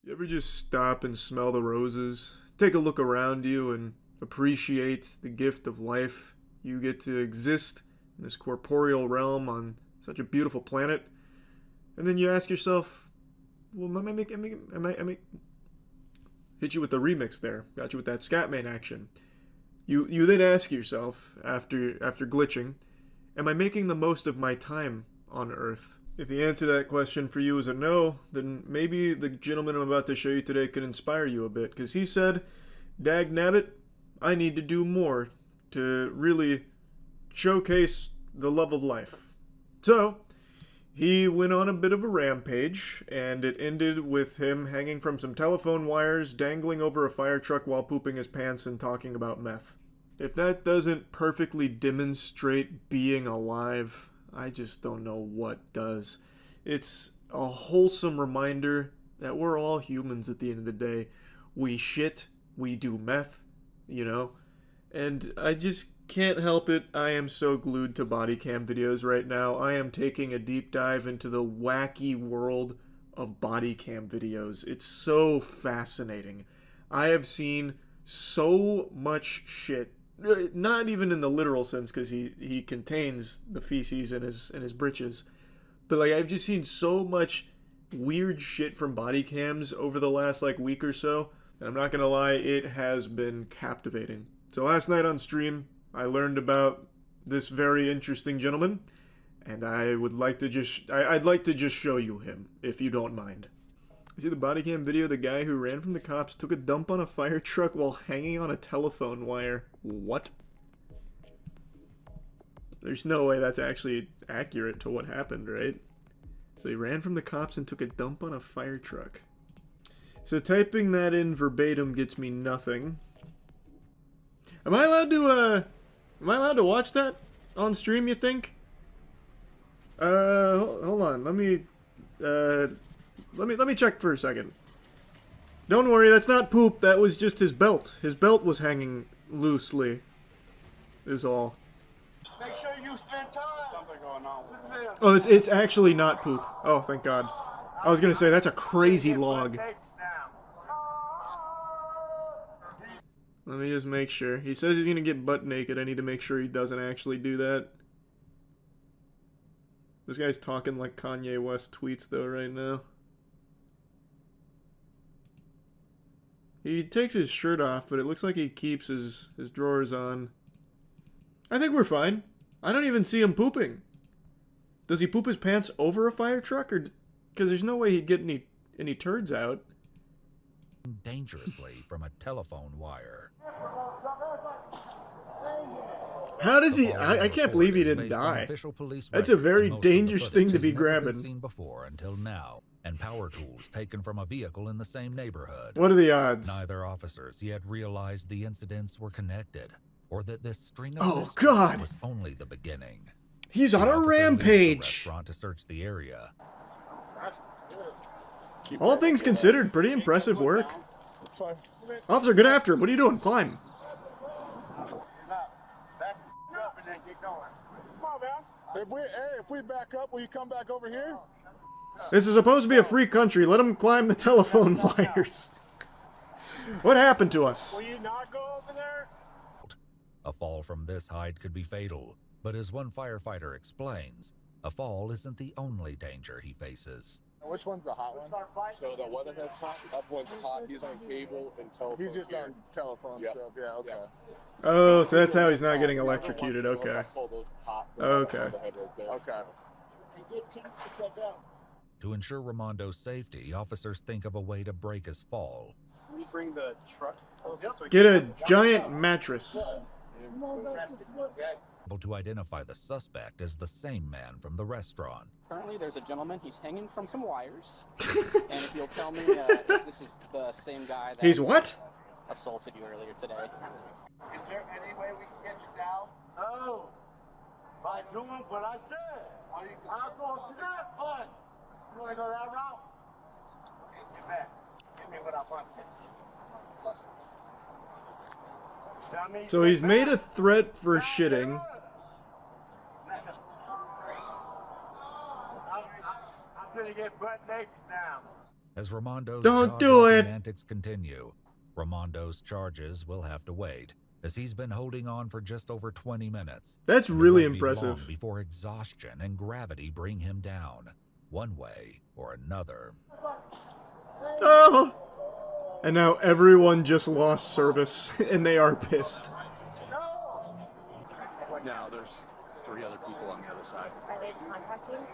You ever just stop and smell the roses? Take a look around you and appreciate the gift of life. You get to exist in this corporeal realm on such a beautiful planet. And then you ask yourself, well, hit you with the remix there. Got you with that Scatman action. You then ask yourself, after glitching, am I making the most of my time on Earth? If the answer to that question for you is a no, then maybe the gentleman I'm about to show you today could inspire you a bit. Because he said, dag nabbit, I need to do more to really showcase the love of life. So, he went on a bit of a rampage, and it ended with him hanging from some telephone wires, dangling over a fire truck while pooping his pants and talking about meth. If that doesn't perfectly demonstrate being alive, I just don't know what does. It's a wholesome reminder that we're all humans at the end of the day. We shit, we do meth, you know? And I just can't help it. I am so glued to bodycam videos right now. I am taking a deep dive into the wacky world of bodycam videos. It's so fascinating. I have seen so much shit. Not even in the literal sense, because he contains the feces in his britches, but like I've just seen so much weird shit from body cams over the last like week or so, and I'm not gonna lie, it has been captivating. So last night on stream, I learned about this very interesting gentleman, and I would like to I'd like to just show you him, if you don't mind. You see the bodycam video? The guy who ran from the cops took a dump on a fire truck while hanging on a telephone wire. What? There's no way that's actually accurate to what happened, right? So he ran from the cops and took a dump on a fire truck. So typing that in verbatim gets me nothing. Am I allowed to watch that on stream, you think? Hold on. Let me check for a second. Don't worry, that's not poop. That was just his belt. His belt was hanging loosely. Is all. Make sure you spend time. Something going on. Oh, it's actually not poop. Oh, thank God. I was gonna say that's a crazy log. Let me just make sure. He says he's gonna get butt naked. I need to make sure he doesn't actually do that. This guy's talking like Kanye West tweets though right now. He takes his shirt off, but it looks like he keeps his drawers on. I think we're fine. I don't even see him pooping. Does he poop his pants over a fire truck? Or because there's no way he'd get any turds out. Dangerously from a telephone wire. How does he? I can't believe he didn't die. That's a very dangerous thing to be grabbing. Seen before until now, and power tools taken from a vehicle in the same neighborhood. What are the odds? Neither officers yet realized the incidents were connected, or that this string Oh of God! was only the beginning. He's on a rampage. Restaurant to search the area. All things considered, pretty impressive work. Officer, get after him. What are you doing? Climb. If we back up, will you come back over here? This is supposed to be a free country. Let him climb the telephone wires. What happened to us? Will you not go over there? A fall from this height could be fatal, but as one firefighter explains, a fall isn't the only danger he faces. Which one's the hot one? So the weatherhead's hot, up one's hot, he's on cable and telephone. He's just on telephone stuff, yeah, okay. Yep. Oh, so that's how he's not getting electrocuted. Okay. Okay. Okay. To ensure Raimondo's safety, officers think of a way to break his fall. Can we bring the truck? Get a giant mattress. Able to identify the suspect as the same man from the restaurant. Currently, there's a gentleman. He's hanging from some wires. And if you'll tell me if this is the same guy that He's what? assaulted you earlier today. Is there any way we can get you down? No. By doing what I said. I'll go to that part. You want to go that route? Get back. Give me what I want. So he's made a threat for shitting. I'm gonna get butt naked now. As Ramondo's Don't do it. antics continue, Ramondo's charges will have to wait, as he's been holding on for just over 20 minutes. That's And it really won't be long impressive. before exhaustion and gravity bring him down, one way or another. Oh! And now everyone just lost service, and they are pissed. Now there's 3 other people on the other side. Are they contacting?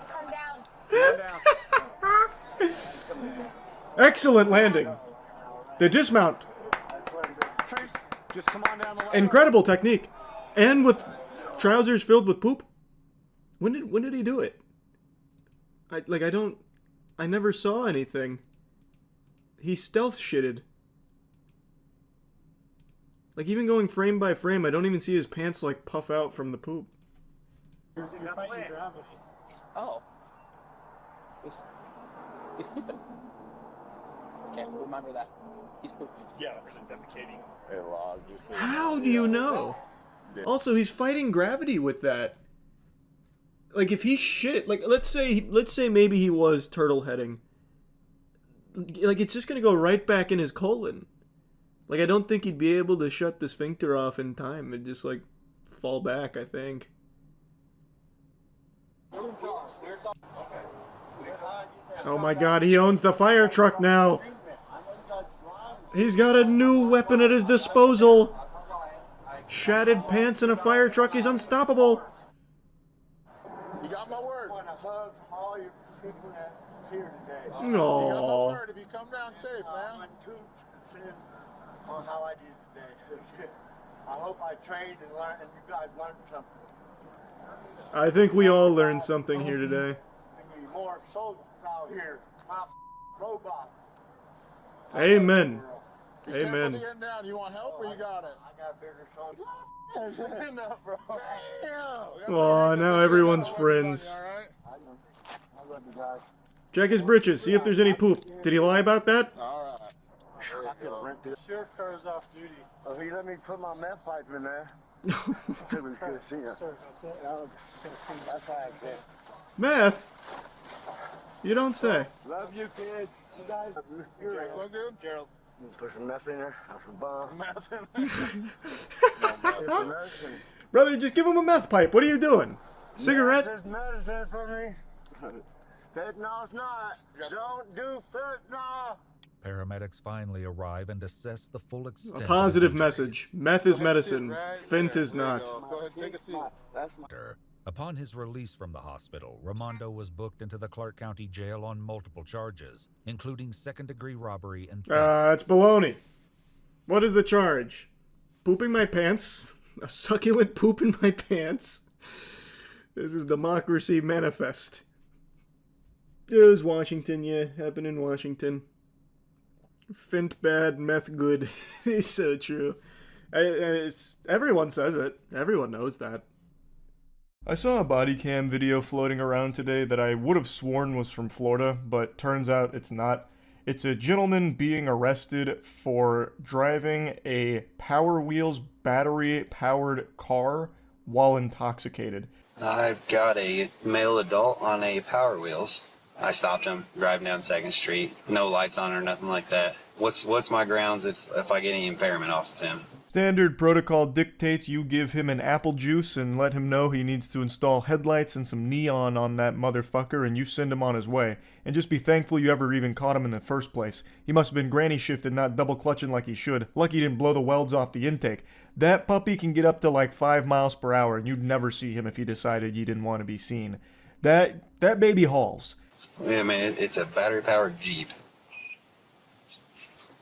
Come down. Excellent landing. The dismount. Just come on down the line. Incredible technique. And with trousers filled with poop. When did he do it? I never saw anything. He stealth shitted. Like, even going frame by frame, I don't even see his pants, like, puff out from the poop. Oh. He's pooping. Okay, we'll remember that. He's pooping. Yeah, for the defecating. How do you know? Also, he's fighting gravity with that. Like, if he shit, like, let's say maybe he was turtle heading. Like, it's just gonna go right back in his colon. Like, I don't think he'd be able to shut the sphincter off in time. It'd just, like, fall back, I think. Oh my god, he owns the Firetruck now! He's got a new weapon at his disposal! Shattered pants and a Firetruck, he's unstoppable! You got my word. I want to hug all your people that's here today. You got my Aww. word. If you come down safe, man. My tooth that's in on how I did today. I hope I trained and learned, and you guys learned something. I think we all learned something here today. We need more soldiers out here. My robot. Amen. Be careful Amen. to get down. You want help or you got it? I got bigger soldiers. Stand up, bro. Aw, now everyone's friends. All right? I love you guys. Check his britches, see if there's any poop. Did he lie about that? All right. I could rent this. Sheriff car is off duty. Oh, he let me put my meth pipe in there. Till we could see it. Sir, That's why I said. Meth? You don't say. Love you, kids. You guys. You smoke good? Gerald. Put some meth in there. Have some bomb. Meth in Some medicine. Brother, just give him a meth pipe. What are you doing? Cigarette? There's medicine for me. Fentanyl's not. Don't do fentanyl. Paramedics finally arrive and assess the full extent A of positive his message. Meth is medicine. Fent is There you not. go. Go ahead, take a seat. That's my. injuries. Upon his release from the hospital, Ramondo was booked into the Clark County Jail on multiple charges, including second-degree robbery and theft. It's baloney. What is the charge? Pooping my pants? A succulent poop in my pants? This is democracy manifest. It was Washington, yeah. Happened in Washington. Fent bad, meth good. It's so true. Everyone says it. Everyone knows that. I saw a body cam video floating around today that I would have sworn was from Florida, but turns out it's not. It's a gentleman being arrested for driving a Power Wheels battery-powered car while intoxicated. I've got a male adult on a Power Wheels. I stopped him driving down 2nd Street. No lights on or nothing like that. What's my grounds if I get any impairment off of him? Standard protocol dictates you give him an apple juice and let him know he needs to install headlights and some neon on that motherfucker, and you send him on his way. And just be thankful you ever even caught him in the first place. He must have been granny shifted, not double clutching like he should. Lucky he didn't blow the welds off the intake. That puppy can get up to like 5 miles per hour, and you'd never see him if he decided you didn't want to be seen. That baby hauls. I mean, it's a battery-powered Jeep.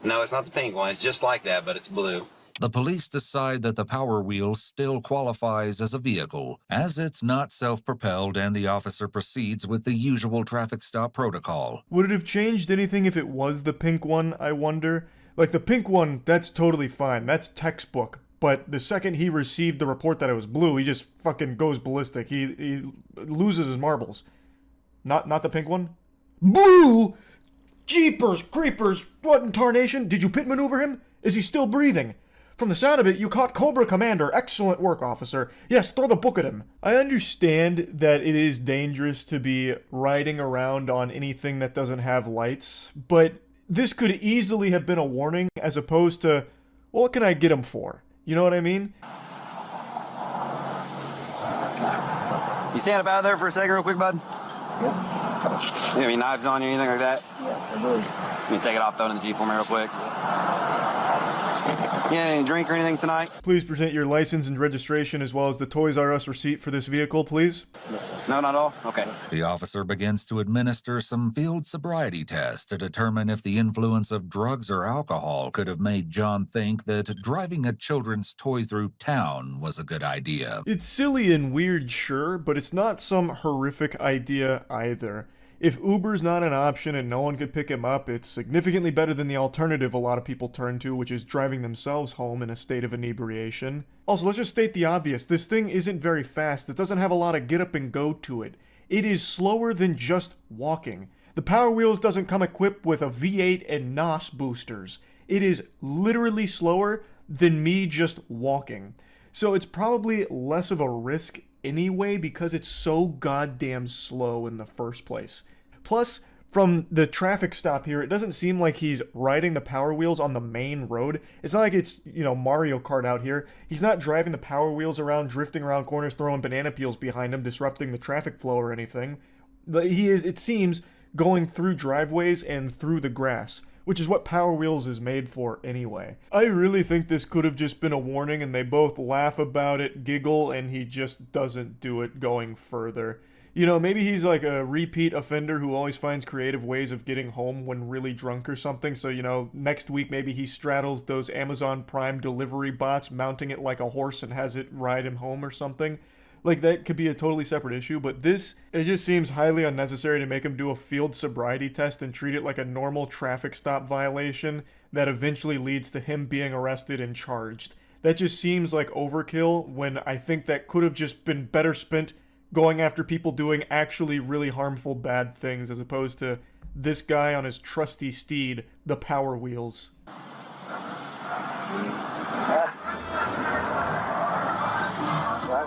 No, it's not the pink one. It's just like that, but it's blue. The police decide that the Power Wheel still qualifies as a vehicle, as it's not self-propelled, and the officer proceeds with the usual traffic stop protocol. Would it have changed anything if it was the pink one, I wonder? Like, the pink one, that's totally fine. That's textbook. But the second he received the report that it was blue, he just fucking goes ballistic. He loses his marbles. Not the pink one? Blue? Jeepers creepers, what in tarnation? Did you pit maneuver him? Is he still breathing? From the sound of it, you caught Cobra Commander. Excellent work, officer. Yes, throw the book at him. I understand that it is dangerous to be riding around on anything that doesn't have lights, but this could easily have been a warning as opposed to, well, what can I get him for? You know what I mean? You stand up out there for a second real quick, bud? You have any knives on you, anything like that? Yeah, I do. Can you take it off, throw it in the Jeep for me real quick? Yeah, any drink or anything tonight? Please present your license and registration as well as the Toys R Us receipt for this vehicle, please. No, not all? Okay. The officer begins to administer some field sobriety tests to determine if the influence of drugs or alcohol could have made John think that driving a children's toy through town was a good idea. It's silly and weird, sure, but it's not some horrific idea either. If Uber's not an option and no one could pick him up, it's significantly better than the alternative a lot of people turn to, which is driving themselves home in a state of inebriation. Also, let's just state the obvious. This thing isn't very fast. It doesn't have a lot of get up and go to it. It is slower than just walking. The Power Wheels doesn't come equipped with a V8 and NOS boosters. It is literally slower than me just walking. So it's probably less of a risk anyway because it's so goddamn slow in the first place. Plus, from the traffic stop here, it doesn't seem like he's riding the Power Wheels on the main road. It's not like it's, Mario Kart out here. He's not driving the Power Wheels around, drifting around corners, throwing banana peels behind him, disrupting the traffic flow or anything. He is, it seems, going through driveways and through the grass, which is what Power Wheels is made for anyway. I really think this could have just been a warning and they both laugh about it, giggle, and he just doesn't do it going further. Maybe he's like a repeat offender who always finds creative ways of getting home when really drunk or something. So, next week maybe he straddles those Amazon Prime delivery bots, mounting it like a horse and has it ride him home or something. Like, that could be a totally separate issue, but it just seems highly unnecessary to make him do a field sobriety test and treat it like a normal traffic stop violation that eventually leads to him being arrested and charged. That just seems like overkill when I think that could have just been better spent going after people doing actually really harmful bad things as opposed to this guy on his trusty steed, the Power Wheels.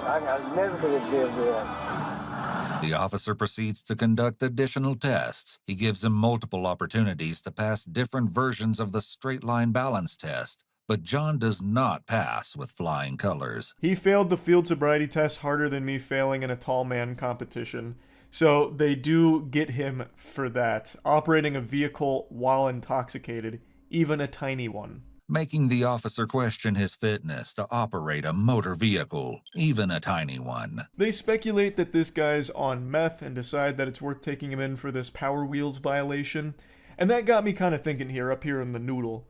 I never could have did that. The officer proceeds to conduct additional tests. He gives him multiple opportunities to pass different versions of the straight line balance test, but John does not pass with flying colors. He failed the field sobriety test harder than me failing in a tall man competition. So they do get him for that. Operating a vehicle while intoxicated, even a tiny one. Making the officer question his fitness to operate a motor vehicle, even a tiny one. They speculate that this guy's on meth and decide that it's worth taking him in for this Power Wheels violation. And that got me kind of thinking here, up here in the noodle.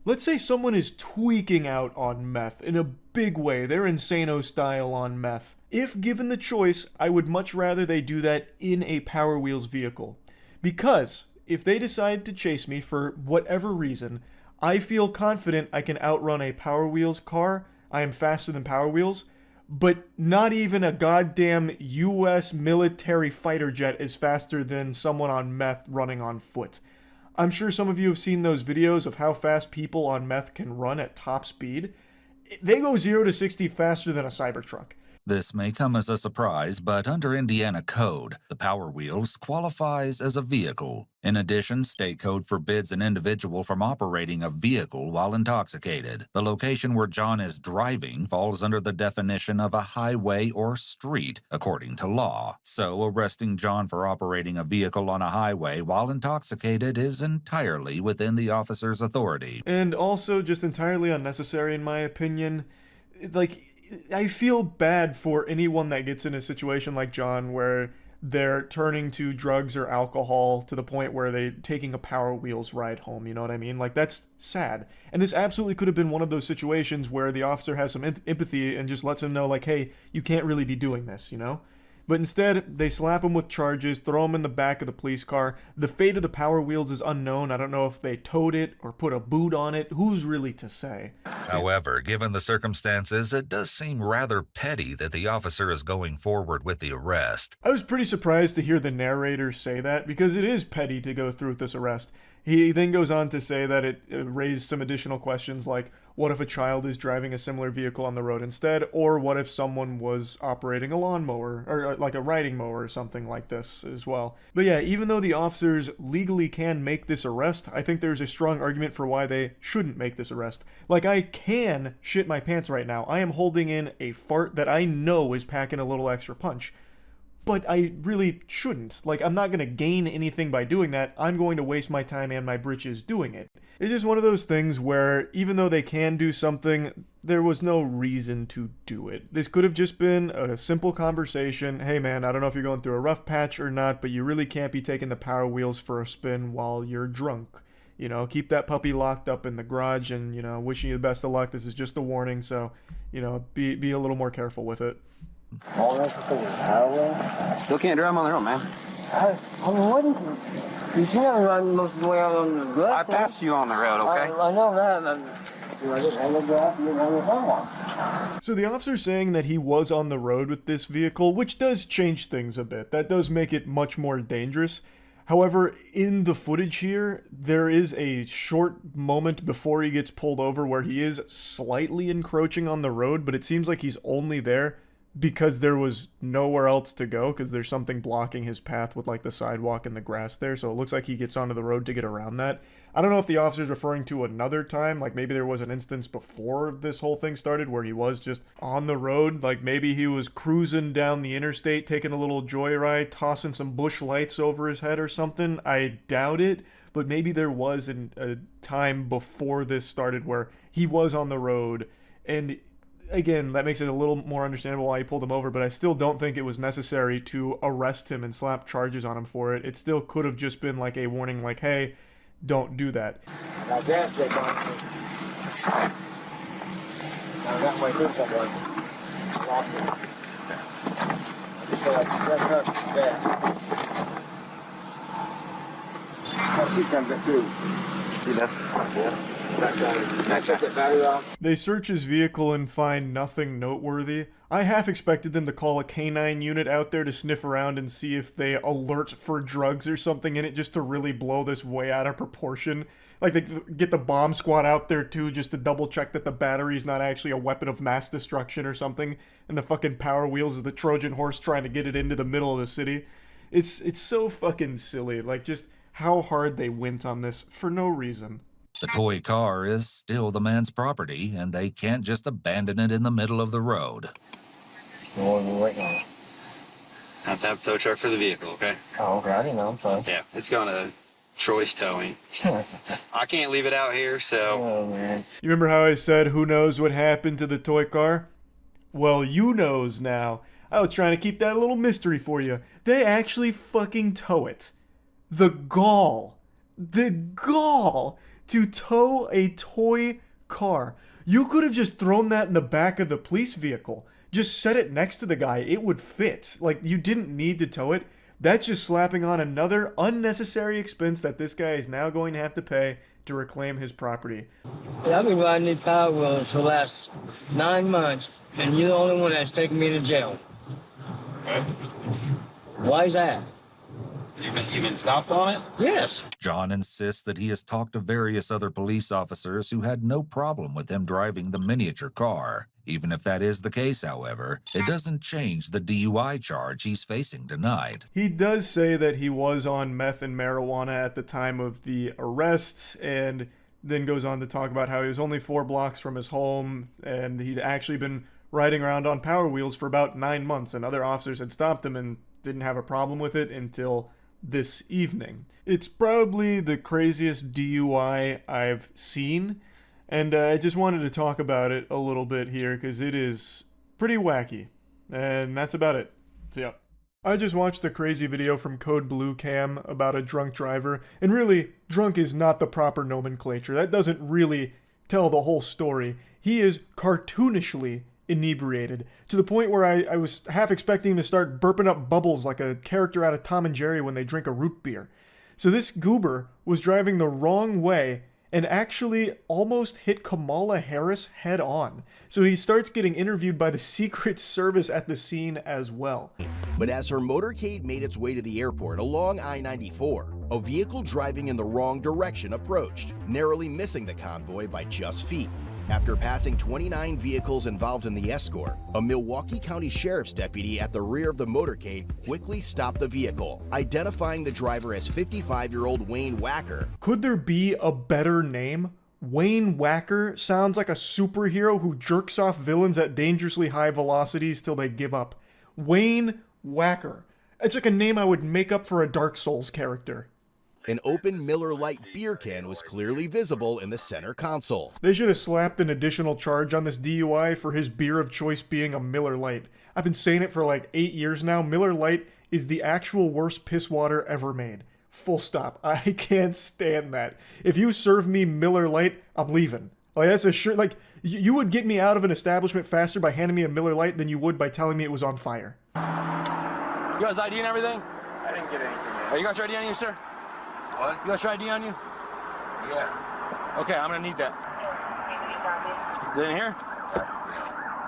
Let's say someone is tweaking out on meth in a big way. They're Insano style on meth. If given the choice, I would much rather they do that in a Power Wheels vehicle. Because if they decide to chase me for whatever reason, I feel confident I can outrun a Power Wheels car. I am faster than Power Wheels, but not even a goddamn US military fighter jet is faster than someone on meth running on foot. I'm sure some of you have seen those videos of how fast people on meth can run at top speed. They go 0 to 60 faster than a Cybertruck. This may come as a surprise, but under Indiana code, the Power Wheels qualifies as a vehicle. In addition, state code forbids an individual from operating a vehicle while intoxicated. The location where John is driving falls under the definition of a highway or street, according to law. So arresting John for operating a vehicle on a highway while intoxicated is entirely within the officer's authority. And also just entirely unnecessary in my opinion. Like, I feel bad for anyone that gets in a situation like John where they're turning to drugs or alcohol to the point where they're taking a Power Wheels ride home, you know what I mean? Like, that's sad. And this absolutely could have been one of those situations where the officer has some empathy and just lets him know, like, hey, you can't really be doing this, you know? But instead, they slap him with charges, throw him in the back of the police car. The fate of the Power Wheels is unknown. I don't know if they towed it or put a boot on it. Who's really to say? However, given the circumstances, it does seem rather petty that the officer is going forward with the arrest. I was pretty surprised to hear the narrator say that, because it is petty to go through with this arrest. He then goes on to say that it raised some additional questions like, what if a child is driving a similar vehicle on the road instead? Or what if someone was operating a lawnmower, or like a riding mower or something like this as well? But yeah, even though the officers legally can make this arrest, I think there's a strong argument for why they shouldn't make this arrest. Like, I can shit my pants right now. I am holding in a fart that I know is packing a little extra punch. But I really shouldn't. Like, I'm not going to gain anything by doing that. I'm going to waste my time and my britches doing it. It's just one of those things where, even though they can do something, there was no reason to do it. This could have just been a simple conversation. Hey man, I don't know if you're going through a rough patch or not, but you really can't be taking the Power Wheels for a spin while you're drunk. You know, keep that puppy locked up in the garage and, you know, wishing you the best of luck. This is just a warning, so, you know, be a little more careful with it. Still can't drive them on their own, man. I mean, what is you see me run most of the way out on the grass? I passed you on the road, okay? I know that. I just on the grass, you're on the sidewalk. So the officer's saying that he was on the road with this vehicle, which does change things a bit. That does make it much more dangerous. However, in the footage here, there is a short moment before he gets pulled over where he is slightly encroaching on the road, but it seems like he's only there because there was nowhere else to go, because there's something blocking his path with like the sidewalk and the grass there, so it looks like he gets onto the road to get around that. I don't know if the officer's referring to another time, like maybe there was an instance before this whole thing started where he was just on the road, like maybe he was cruising down the interstate, taking a little joyride, tossing some bush lights over his head or something. I doubt it, but maybe there was a time before this started where he was on the road, and again, that makes it a little more understandable why he pulled him over, but I still don't think it was necessary to arrest him and slap charges on him for it. It still could have just been like a warning, like, hey, don't do that. Now that's it, now that way through someone. Lost it. I just feel like that's not there. Now she comes in too. See that? Yeah. Check the battery off. They search his vehicle and find nothing noteworthy. I half expected them to call a canine unit out there to sniff around and see if they alert for drugs or something in it, just to really blow this way out of proportion. Like they get the bomb squad out there too, just to double check that the battery's not actually a weapon of mass destruction or something, and the fucking Power Wheels is the Trojan horse trying to get it into the middle of the city. It's so fucking silly, like just how hard they went on this for no reason. The toy car is still the man's property, and they can't just abandon it in the middle of the road. What are we waiting on? Have to have a tow truck for the vehicle, okay? Oh, okay, I didn't know, I'm sorry. Yeah, it's going to Troy's Towing. I can't leave it out here, so... Oh, man. You remember how I said who knows what happened to the toy car? Well, you knows now. I was trying to keep that a little mystery for you. They actually fucking tow it. The gall to tow a toy car. You could have just thrown that in the back of the police vehicle. Just set it next to the guy. It would fit. Like, you didn't need to tow it. That's just slapping on another unnecessary expense that this guy is now going to have to pay to reclaim his property. Yeah, I've been riding these Power Wheels for the last 9 months, and you're the only one that's taken me to jail. Why is that? You've been stopped on it? Yes. John insists that he has talked to various other police officers who had no problem with him driving the miniature car. Even if that is the case, however, it doesn't change the DUI charge he's facing tonight. He does say that he was on meth and marijuana at the time of the arrest, and then goes on to talk about how he was only 4 blocks from his home, and he'd actually been riding around on Power Wheels for about 9 months, and other officers had stopped him and didn't have a problem with it until this evening. It's probably the craziest DUI I've seen, and I just wanted to talk about it a little bit here because it is pretty wacky, and that's about it. So yeah. I just watched a crazy video from Code Blue Cam about a drunk driver, and really, drunk is not the proper nomenclature. That doesn't really tell the whole story. He is cartoonishly inebriated, to the point where I was half expecting him to start burping up bubbles like a character out of Tom and Jerry when they drink a root beer. So this goober was driving the wrong way and actually almost hit Kamala Harris head on. So he starts getting interviewed by the Secret Service at the scene as well. But as her motorcade made its way to the airport along I-94, A vehicle driving in the wrong direction approached, narrowly missing the convoy by just feet. After passing 29 vehicles involved in the escort, a Milwaukee County Sheriff's deputy at the rear of the motorcade quickly stopped the vehicle, identifying the driver as 55-year-old Wayne Wacker. Could there be a better name? Wayne Wacker sounds like a superhero who jerks off villains at dangerously high velocities till they give up. Wayne Wacker. It's like a name I would make up for a Dark Souls character. An open Miller Lite beer can was clearly visible in the center console. They should have slapped an additional charge on this DUI for his beer of choice being a Miller Lite. I've been saying it for like 8 years now. Miller Lite is the actual worst piss water ever made. Full stop. I can't stand that. If you serve me Miller Lite, I'm leaving. Like, that's a sure, like, you would get me out of an establishment faster by handing me a Miller Lite than you would by telling me it was on fire. You guys ID and everything? I didn't get anything. Are you got your ID on you, sir? What? You got your ID on you? Yeah. Okay, I'm gonna need that. Is it in here?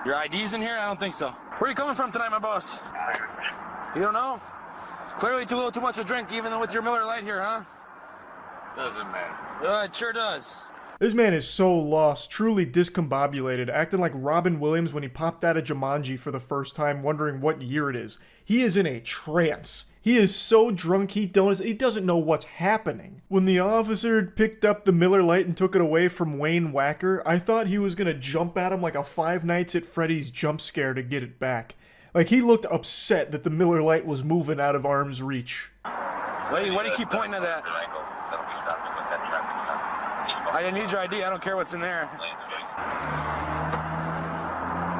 Your ID's in here? I don't think so. Where are you coming from tonight, my boss? You don't know? Clearly too little too much to drink, even with your Miller Lite here, huh? Doesn't matter. It sure does. This man is so lost, truly discombobulated, acting like Robin Williams when he popped out of Jumanji for the first time, wondering what year it is. He is in a trance. He is so drunk he doesn't know what's happening. When the officer picked up the Miller Lite and took it away from Wayne Wacker, I thought he was gonna jump at him like a Five Nights at Freddy's jump scare to get it back. Like, he looked upset that the Miller Lite was moving out of arm's reach. Why do you keep pointing at that? I didn't need your ID. I don't care what's in there.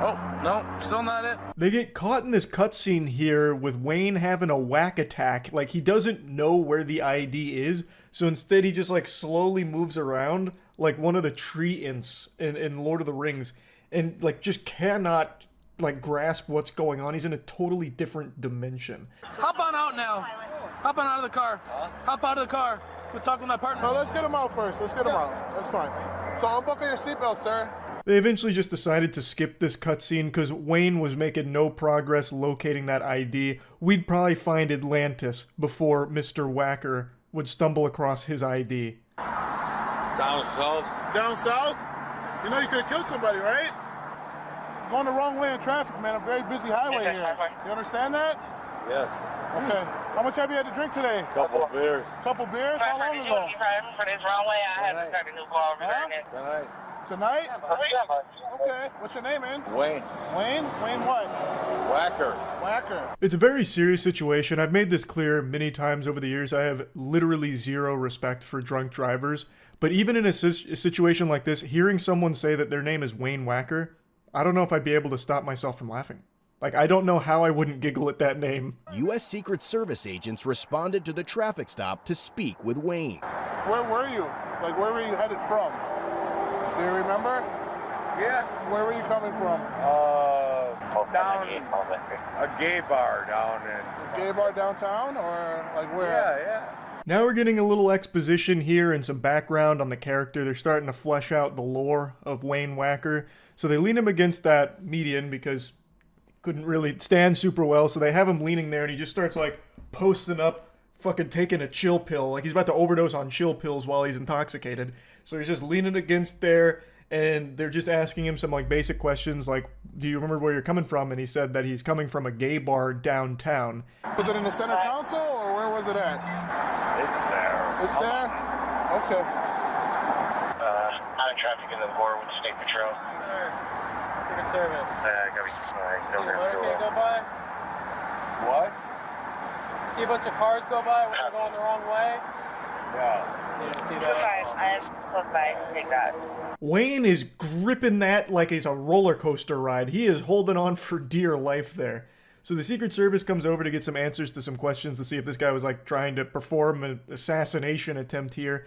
Oh, no, still not it. They get caught in this cutscene here with Wayne having a whack attack. Like, he doesn't know where the ID is, so instead he just, like, slowly moves around like one of the tree imps in Lord of the Rings and, like, just cannot, like, grasp what's going on. He's in a totally different dimension. Hop on out now. Hop on out of the car. Hop out of the car. We'll talk with my partner. No, let's get him out first. Let's get him out. That's fine. So unbuckle your seatbelt, sir. They eventually just decided to skip this cutscene because Wayne was making no progress locating that ID. We'd probably find Atlantis before Mr. Wacker would stumble across his ID. Down south? Down south? You know you could have killed somebody, right? Going the wrong way in traffic, man. A very busy highway here. You understand that? Yes. Okay. How much have you had to drink today? Couple beers. Couple beers? How long ago? For this wrong way, I had to start a new car over there. Tonight. Tonight? Okay. What's your name, man? Wayne. Wayne? Wayne what? Whacker. Whacker. It's a very serious situation. I've made this clear many times over the years. I have literally zero respect for drunk drivers. But even in a situation like this, hearing someone say that their name is Wayne Wacker, I don't know if I'd be able to stop myself from laughing. Like, I don't know how I wouldn't giggle at that name. U.S. Secret Service agents responded to the traffic stop to speak with Wayne. Where were you? Like, where were you headed from? Do you remember? Yeah. Where were you coming from? Down a gay bar down in... Gay bar downtown, or like where? Yeah. Now we're getting a little exposition here and some background on the character. They're starting to flesh out the lore of Wayne Wacker. So they lean him against that median because couldn't really stand super well, so they have him leaning there and he just starts like posting up, fucking taking a chill pill, like he's about to overdose on chill pills while he's intoxicated. So he's just leaning against there and they're just asking him some like basic questions like, do you remember where you're coming from? And he said that he's coming from a gay bar downtown. Was it in the center console or where was it at? It's there. It's there? Okay. Out of traffic in the board with State Patrol. Sir, Secret Service. See a motorcade go by? What? See a bunch of cars go by when they're going the wrong way? Yeah. You didn't see that? I have close by. Take that. Wayne is gripping that like it's a roller coaster ride. He is holding on for dear life there. So the Secret Service comes over to get some answers to some questions to see if this guy was like trying to perform an assassination attempt here.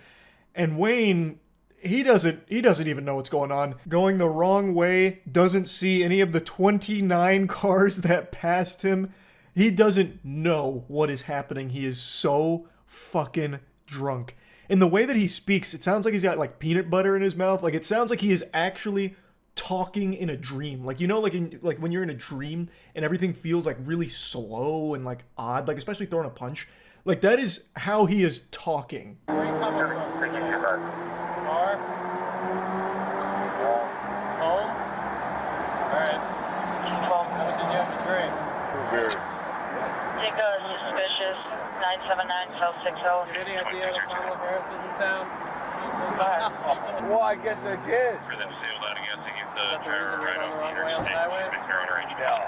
And Wayne, he doesn't even know what's going on. Going the wrong way, doesn't see any of the 29 cars that passed him. He doesn't know what is happening. He is so fucking drunk. In the way that he speaks, it sounds like he's got like peanut butter in his mouth. Like it sounds like he is actually talking in a dream. Like, you know, like when you're in a dream and everything feels like really slow and like odd, like especially throwing a punch. Like, that is how he is talking. Where are you coming from? Car? Home? Alright. How much did you have to drink? 2 beers. Take a suspicious 979-1260. Any idea if Kamala Harris is in town? Well, I guess I did. For them sealed out against the Is that the reason you're on the wrong way on the highway? No.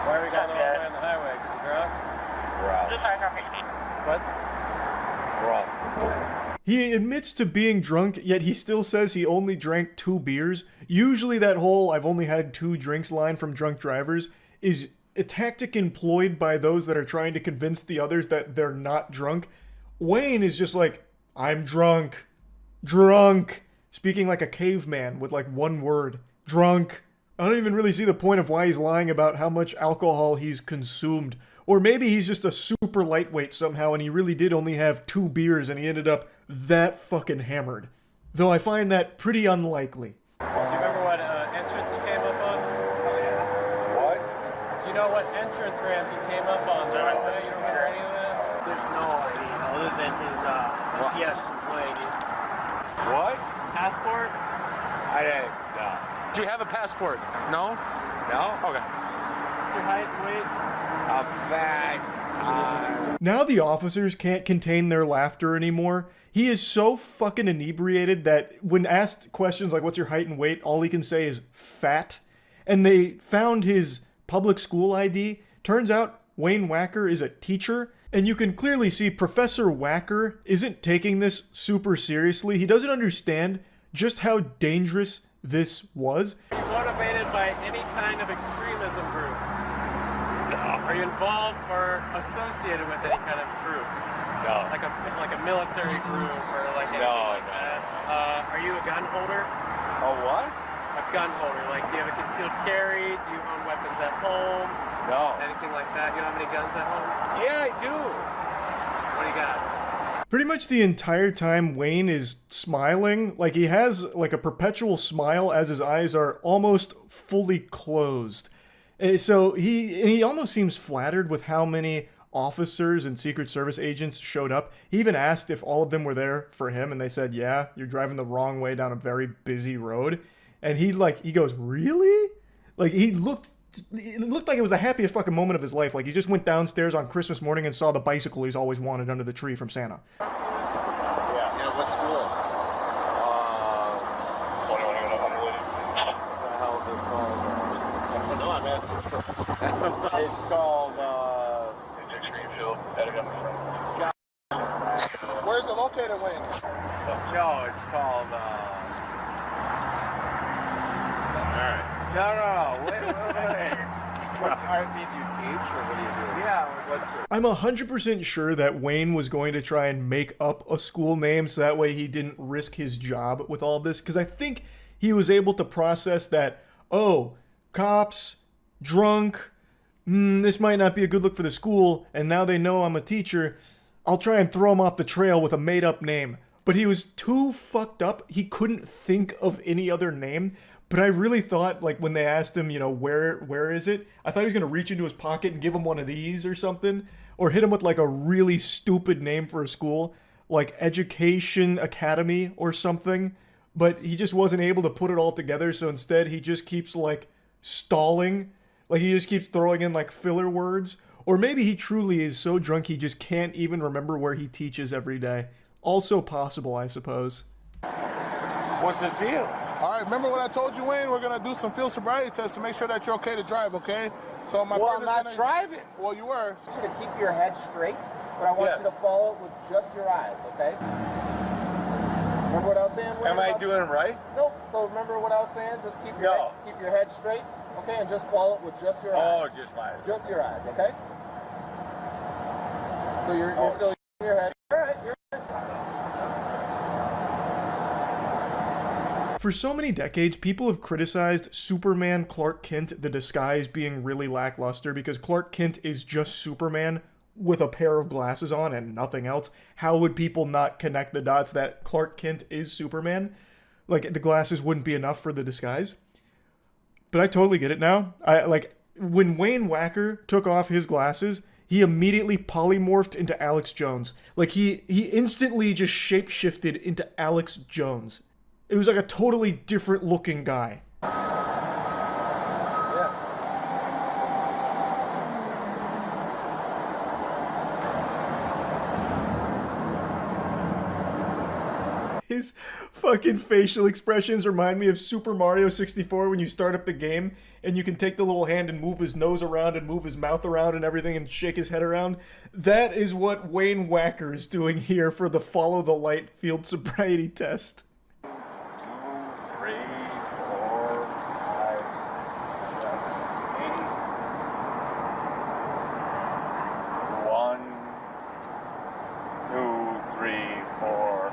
Why are we going the wrong way on the highway? Because you drunk? What? Drunk. He admits to being drunk, yet he still says he only drank 2 beers. Usually that whole "I've only had 2 drinks" line from drunk drivers is a tactic employed by those that are trying to convince the others that they're not drunk. Wayne is just like, "I'm drunk. Drunk." Speaking like a caveman with like one word. Drunk. I don't even really see the point of why he's lying about how much alcohol he's consumed. Or maybe he's just a super lightweight somehow and he really did only have 2 beers and he ended up that fucking hammered. Though I find that pretty unlikely. Do you remember what entrance you came up on? What? Do you know what entrance ramp you came up on? The right way? You don't remember any of that? There's no idea other than his UPS employee. What? Passport? I didn't. No. Do you have a passport? No? No? Okay. What's your height and weight? I'm fat. Now the officers can't contain their laughter anymore. He is so fucking inebriated that when asked questions like what's your height and weight, all he can say is fat. And they found his public school ID. Turns out Wayne Wacker is a teacher. And you can clearly see Professor Wacker isn't taking this super seriously. He doesn't understand just how dangerous this was. Are you motivated by any kind of extremism group? Are you involved or associated with any kind of groups? No. Like a military group or like anything like that? Are you a gun holder? A what? A gun holder. Like, do you have a concealed carry? Do you own weapons at home? No. Anything like that? You don't have any guns at home? Yeah, I do. What do you got? Pretty much the entire time Wayne is smiling, like he has like a perpetual smile as his eyes are almost fully closed. So he almost seems flattered with how many officers and Secret Service agents showed up. He even asked if all of them were there for him, and they said, "Yeah, you're driving the wrong way down a very busy road." And he goes, "Really?" Like it looked like it was the happiest fucking moment of his life. Like he just went downstairs on Christmas morning and saw the bicycle he's always wanted under the tree from Santa. Yeah, what school? What the hell is it called? No, I'm asking. It's called, Where's it located, Wayne? no, it's called, Alright. No, wait. What art did you teach, or what do you do? Yeah, what I'm 100% sure that Wayne was going to try and make up a school name so that way he didn't risk his job with all this. Because I think he was able to process that, oh, cops, drunk, this might not be a good look for the school, and now they know I'm a teacher. I'll try and throw him off the trail with a made-up name. But he was too fucked up, he couldn't think of any other name. But I really thought, like, when they asked him, where is it? I thought he was going to reach into his pocket and give him one of these or something. Or hit him with, like, a really stupid name for a school. Like, Education Academy or something. But he just wasn't able to put it all together, so instead he just keeps, like, stalling. Like, he just keeps throwing in, like, filler words. Or maybe he truly is so drunk he just can't even remember where he teaches every day. Also possible, I suppose. What's the deal? All right, remember what I told you, Wayne? We're going to do some field sobriety tests to make sure that you're okay to drive, okay? So my Well, I'm partner's not driving. Well, you were. I want you to keep your head straight, but I want you to follow it with just your eyes, okay? Remember what I was saying, Wayne? Am I doing it right? Nope. So remember what I was saying? Just keep your head straight, okay? And just follow it with just your eyes. Oh, just my eyes. Just your eyes, okay? So you're still keeping your head. All right, you're right. For so many decades, people have criticized Superman Clark Kent, the disguise being really lackluster because Clark Kent is just Superman with a pair of glasses on and nothing else. How would people not connect the dots that Clark Kent is Superman? Like, the glasses wouldn't be enough for the disguise. But I totally get it now. When Wayne Wacker took off his glasses, he immediately polymorphed into Alex Jones. Like, he instantly just shapeshifted into Alex Jones. It was like a totally different looking guy. His fucking facial expressions remind me of Super Mario 64 when you start up the game and you can take the little hand and move his nose around and move his mouth around and everything and shake his head around. That is what Wayne Wacker is doing here for the Follow the Light field sobriety test. 2, 3, 4, 5, 1, 2, 3, 4,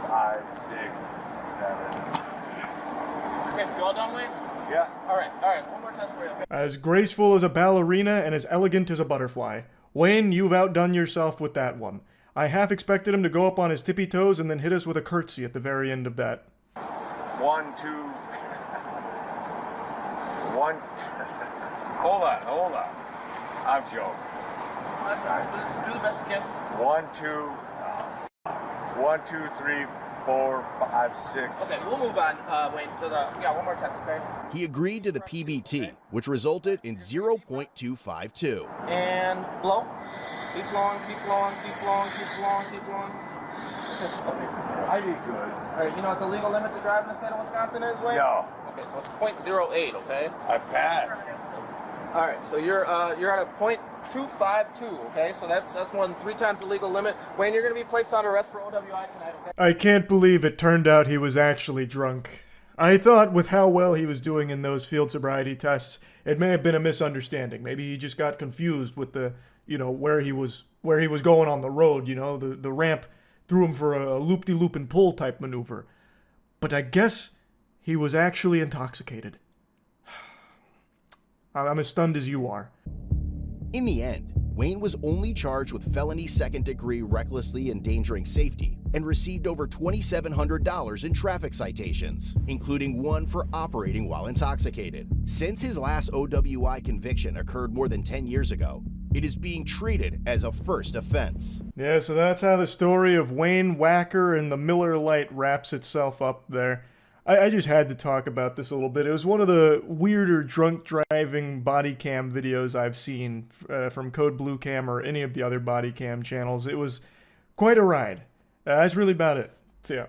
5, 6, 7. Okay, you all done, Wayne? Yeah. All right, one more test for you. Okay? As graceful as a ballerina and as elegant as a butterfly. Wayne, you've outdone yourself with that one. I half expected him to go up on his tippy toes and then hit us with a curtsy at the very end of that. 1, 2. 1. Hold on. I'm joking. That's all right. Just do the best you can. 1, 2, 3, 4, 5, 6. Okay, we'll move on, Wayne, to the... We got one more test, okay? He agreed to the PBT, which resulted in 0.252. And blow. Keep blowing, keep blowing, keep blowing, keep blowing, keep blowing. I did good. All right, you know what the legal limit to drive in the state of Wisconsin is, Wayne? No. Okay, so it's 0.08, okay? I passed. All right, so you're at a 0.252, okay? So that's more than 3 times the legal limit. Wayne, you're going to be placed on arrest for OWI tonight, okay? I can't believe it turned out he was actually drunk. I thought with how well he was doing in those field sobriety tests, it may have been a misunderstanding. Maybe he just got confused with the, where he was going on the road, the ramp threw him for a loop-de-loop and pull type maneuver. But I guess he was actually intoxicated. I'm as stunned as you are. In the end, Wayne was only charged with felony second-degree recklessly endangering safety and received over $2,700 in traffic citations, including one for operating while intoxicated. Since his last OWI conviction occurred more than 10 years ago, it is being treated as a first offense. Yeah, so that's how the story of Wayne Wacker and the Miller Lite wraps itself up there. I just had to talk about this a little bit. It was one of the weirder drunk driving body cam videos I've seen from Code Blue Cam or any of the other body cam channels. It was quite a ride. That's really about it. So yeah.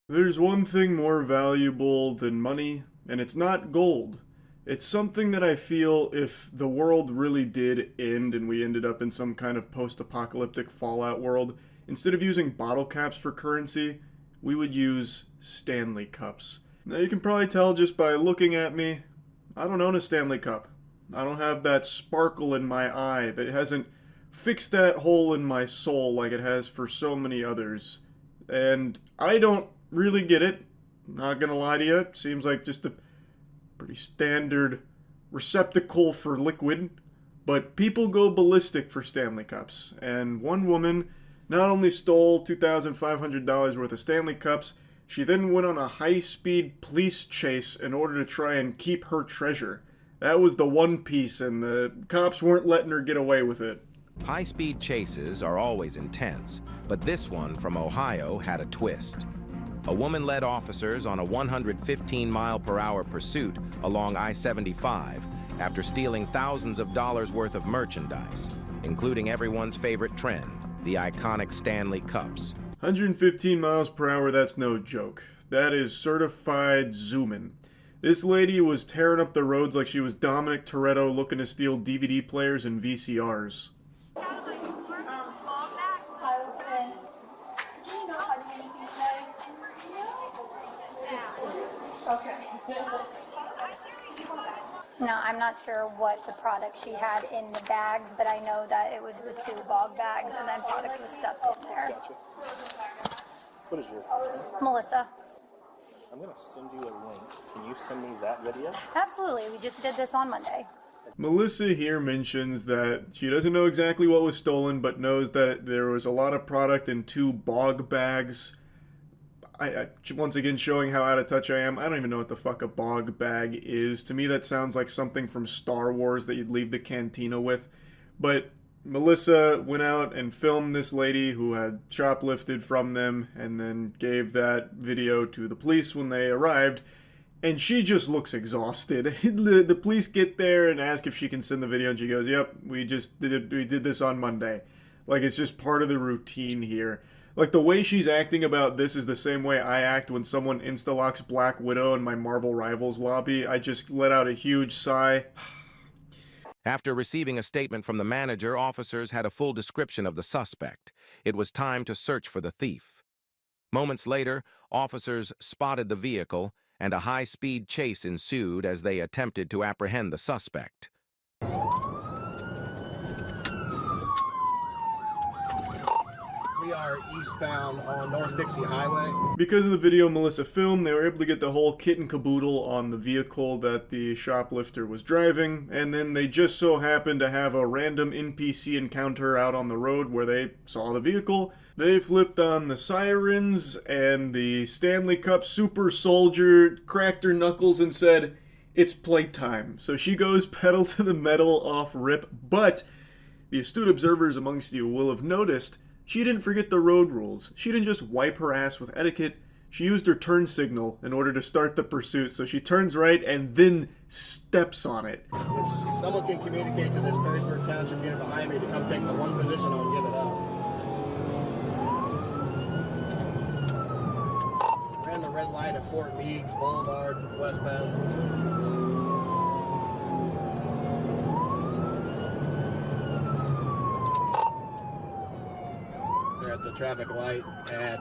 There's one thing more valuable than money, and it's not gold. It's something that I feel if the world really did end and we ended up in some kind of post-apocalyptic Fallout world, instead of using bottle caps for currency, we would use Stanley cups. Now you can probably tell just by looking at me, I don't own a Stanley cup. I don't have that sparkle in my eye that hasn't fixed that hole in my soul like it has for so many others. And I don't really get it. Not gonna lie to you, it seems like just a pretty standard receptacle for liquid. But people go ballistic for Stanley cups. And one woman not only stole $2,500 worth of Stanley cups, she then went on a high-speed police chase in order to try and keep her treasure. That was the one piece, and the cops weren't letting her get away with it. High-speed chases are always intense, but this one from Ohio had a twist. A woman led officers on a 115-mile-per-hour pursuit along I-75 after stealing thousands of dollars worth of merchandise, including everyone's favorite trend, the iconic Stanley cups. 115 miles per hour, that's no joke. That is certified zooming. This lady was tearing up the roads like she was Dominic Toretto looking to steal DVD players and VCRs. No, I'm not sure what the product she had in the bags, but I know that it was the 2 bog bags and then product was stuffed in there. What is your first name? Melissa. I'm going to send you a link. Can you send me that video? Absolutely. We just did this on Monday. Melissa here mentions that she doesn't know exactly what was stolen, but knows that there was a lot of product in 2 bog bags. I once again showing how out of touch I am. I don't even know what the fuck a bog bag is. To me that sounds like something from Star Wars that you'd leave the cantina with. But Melissa went out and filmed this lady who had shoplifted from them and then gave that video to the police when they arrived. And she just looks exhausted. The police get there and ask if she can send the video, and she goes, "Yep, we did this on Monday." Like, it's just part of the routine here. Like, the way she's acting about this is the same way I act when someone insta-locks Black Widow in my Marvel Rivals lobby. I just let out a huge sigh. After receiving a statement from the manager, officers had a full description of the suspect. It was time to search for the thief. Moments later, officers spotted the vehicle, and a high-speed chase ensued as they attempted to apprehend the suspect. We are eastbound on North Dixie Highway. Because of the video Melissa filmed, they were able to get the whole kit and caboodle on the vehicle that the shoplifter was driving, and then they just so happened to have a random NPC encounter out on the road where they saw the vehicle. They flipped on the sirens, and the Stanley Cup super soldier cracked her knuckles and said, "It's playtime." So she goes pedal to the metal off rip, but the astute observers amongst you will have noticed she didn't forget the road rules. She didn't just wipe her ass with etiquette. She used her turn signal in order to start the pursuit. So she turns right and then steps on it. If someone can communicate to this Perrysburg Township unit behind me to come take the one position, I'll give it up. Ran the red light at Fort Meigs Boulevard, westbound. They're at the traffic light at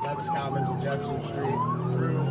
Levis Commons and Jefferson Street through.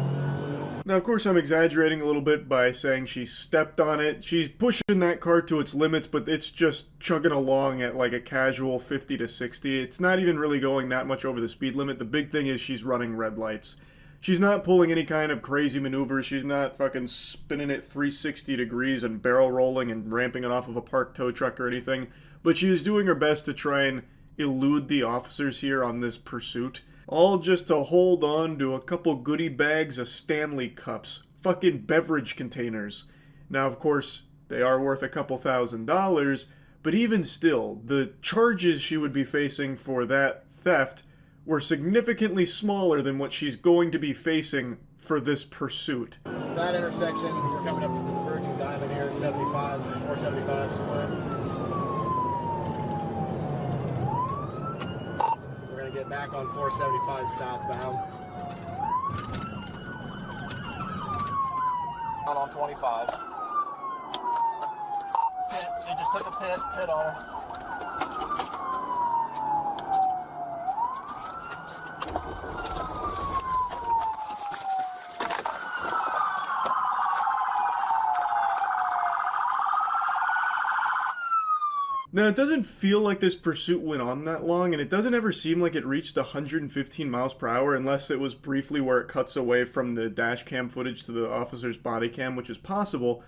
Now, of course, I'm exaggerating a little bit by saying she stepped on it. She's pushing that car to its limits, but it's just chugging along at like a casual 50 to 60. It's not even really going that much over the speed limit. The big thing is she's running red lights. She's not pulling any kind of crazy maneuvers. She's not fucking spinning it 360 degrees and barrel rolling and ramping it off of a parked tow truck or anything. But she is doing her best to try and elude the officers here on this pursuit. All just to hold on to a couple goodie bags of Stanley cups. Fucking beverage containers. Now, of course, they are worth a couple $1,000s, but even still, the charges she would be facing for that theft were significantly smaller than what she's going to be facing for this pursuit. That intersection, we're coming up to the Virgin Diamond here at 75, 475 split. Get back on 475 southbound. Out on 25. Pit. She just took a pit on her. Now, it doesn't feel like this pursuit went on that long, and it doesn't ever seem like it reached 115 miles per hour unless it was briefly where it cuts away from the dash cam footage to the officer's body cam, which is possible.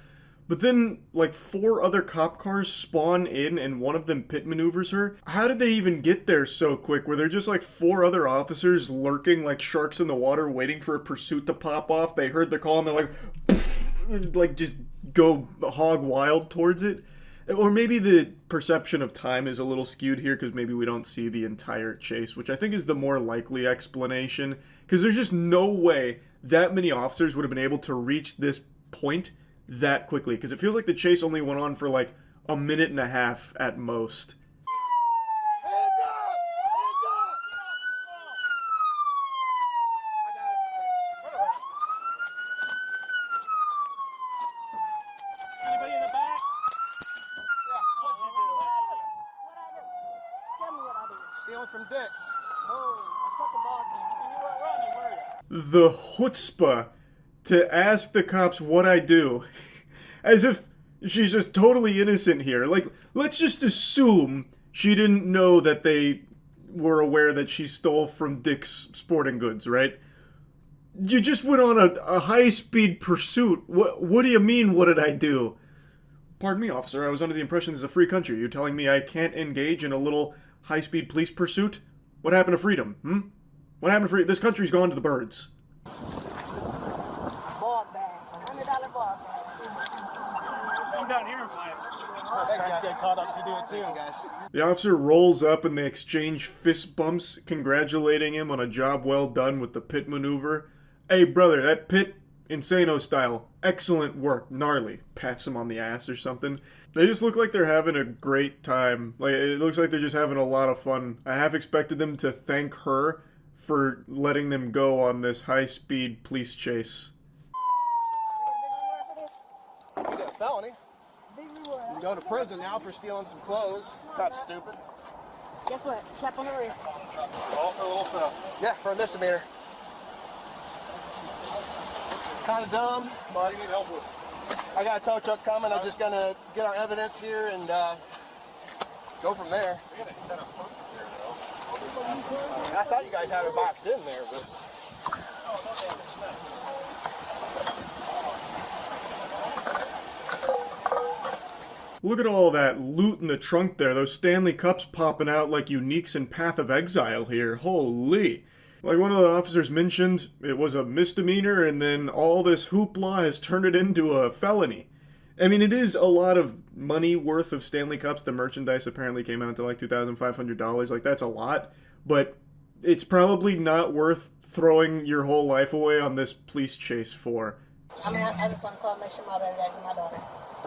But then, like, 4 other cop cars spawn in and one of them pit maneuvers her. How did they even get there so quick? Were there just like 4 other officers lurking like sharks in the water waiting for a pursuit to pop off? They heard the call and they're like, poof, like just go hog wild towards it? Or maybe the perception of time is a little skewed here because maybe we don't see the entire chase, which I think is the more likely explanation. Because there's just no way that many officers would have been able to reach this point that quickly. Because it feels like the chase only went on for like a minute and a half at most. Stealing from Dick's. Oh, I fucking bogged you. The chutzpah to ask the cops what I do. As if she's just totally innocent here. Like, let's just assume she didn't know that they were aware that she stole from Dick's Sporting Goods, right? You just went on a high-speed pursuit. What do you mean, what did I do? Pardon me, officer, I was under the impression this is a free country. You're telling me I can't engage in a little high-speed police pursuit? What happened to freedom, What happened to freedom? This country's gone to the birds. Come down here and play. Thanks, guys. caught up to do it too. Guys. The officer rolls up and they exchange fist bumps, congratulating him on a job well done with the pit maneuver. Hey brother, that pit, Insano style, excellent work, gnarly. Pats him on the ass or something. They just look like they're having a great time. Like, it looks like they're just having a lot of fun. I half expected them to thank her for letting them go on this high-speed police chase. You got a felony. You can go to prison now for stealing some clothes. That's stupid. Guess what? Slap on the wrist. All for a little stuff. Yeah, for a misdemeanor. Kind of dumb, but What do you need help with? I got a tow truck coming. I'm just gonna get our evidence here and go from there. We gotta set up here, though. I thought you guys had it boxed in there, but Look at all that loot in the trunk there. Those Stanley cups popping out like uniques in Path of Exile here. Holy. Like one of the officers mentioned, it was a misdemeanor and then all this hoopla has turned it into a felony. I mean, it is a lot of money worth of Stanley cups. The merchandise apparently came out to like $2,500. Like, that's a lot. But it's probably not worth throwing your whole life away on this police chase for. I mean, I just want to call and make sure my baby daddy and my daughter.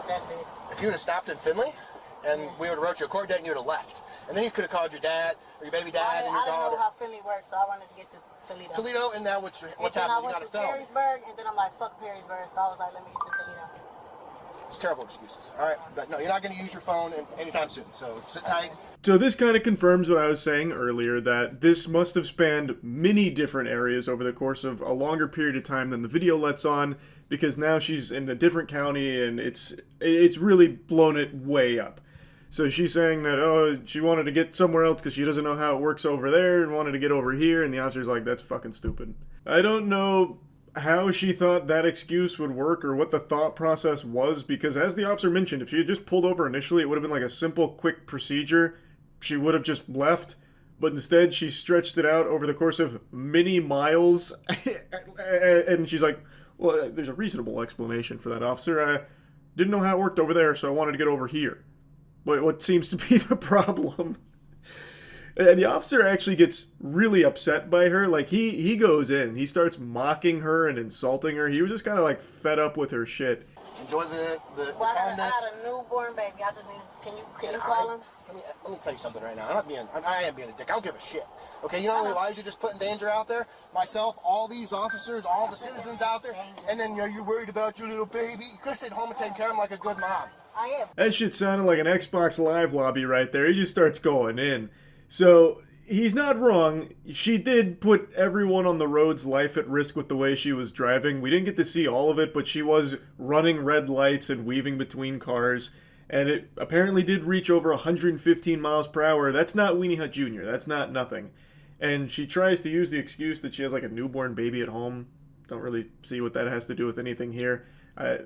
That's it. if you would have stopped in Findlay, and we would have wrote you a court date and you would have left. And then you could have called your dad, or your baby dad, and your daughter. I didn't know how Findlay works, so I wanted to get to Toledo. Toledo, and now what's happening? You got a I went to felony. Perrysburg, and then I'm like, fuck Perrysburg, so I was like, let me get to Toledo. It's terrible excuses. All right, but no, you're not going to use your phone anytime soon. So sit tight. So this kind of confirms what I was saying earlier, that this must have spanned many different areas over the course of a longer period of time than the video lets on, because now she's in a different county and it's really blown it way up. So she's saying that, oh, she wanted to get somewhere else because she doesn't know how it works over there and wanted to get over here, and the officer's like, that's fucking stupid. I don't know how she thought that excuse would work or what the thought process was, because as the officer mentioned, if she had just pulled over initially, it would have been like a simple, quick procedure. She would have just left, but instead she stretched it out over the course of many miles, and she's like, well, there's a reasonable explanation for that, officer. I didn't know how it worked over there, so I wanted to get over here. But what seems to be the problem? And the officer actually gets really upset by her. Like, he goes in. He starts mocking her and insulting her. He was just kind of, like, fed up with her shit. Enjoy the Well, I kindness. had a newborn baby. I just need. Can you call him? Let me tell you something right now. I am being a dick. I don't give a shit. Okay, you know how many lives you just put in danger out there? Myself, all these officers, all the citizens out there, and then you're worried about your little baby. You could have stayed home and taken care of him like a good mom. I am. That shit sounded like an Xbox Live lobby right there. He just starts going in. So, he's not wrong. She did put everyone on the road's life at risk with the way she was driving. We didn't get to see all of it, but she was running red lights and weaving between cars. And it apparently did reach over 115 miles per hour. That's not Weenie Hut Jr. That's not nothing. And she tries to use the excuse that she has like a newborn baby at home. Don't really see what that has to do with anything here. I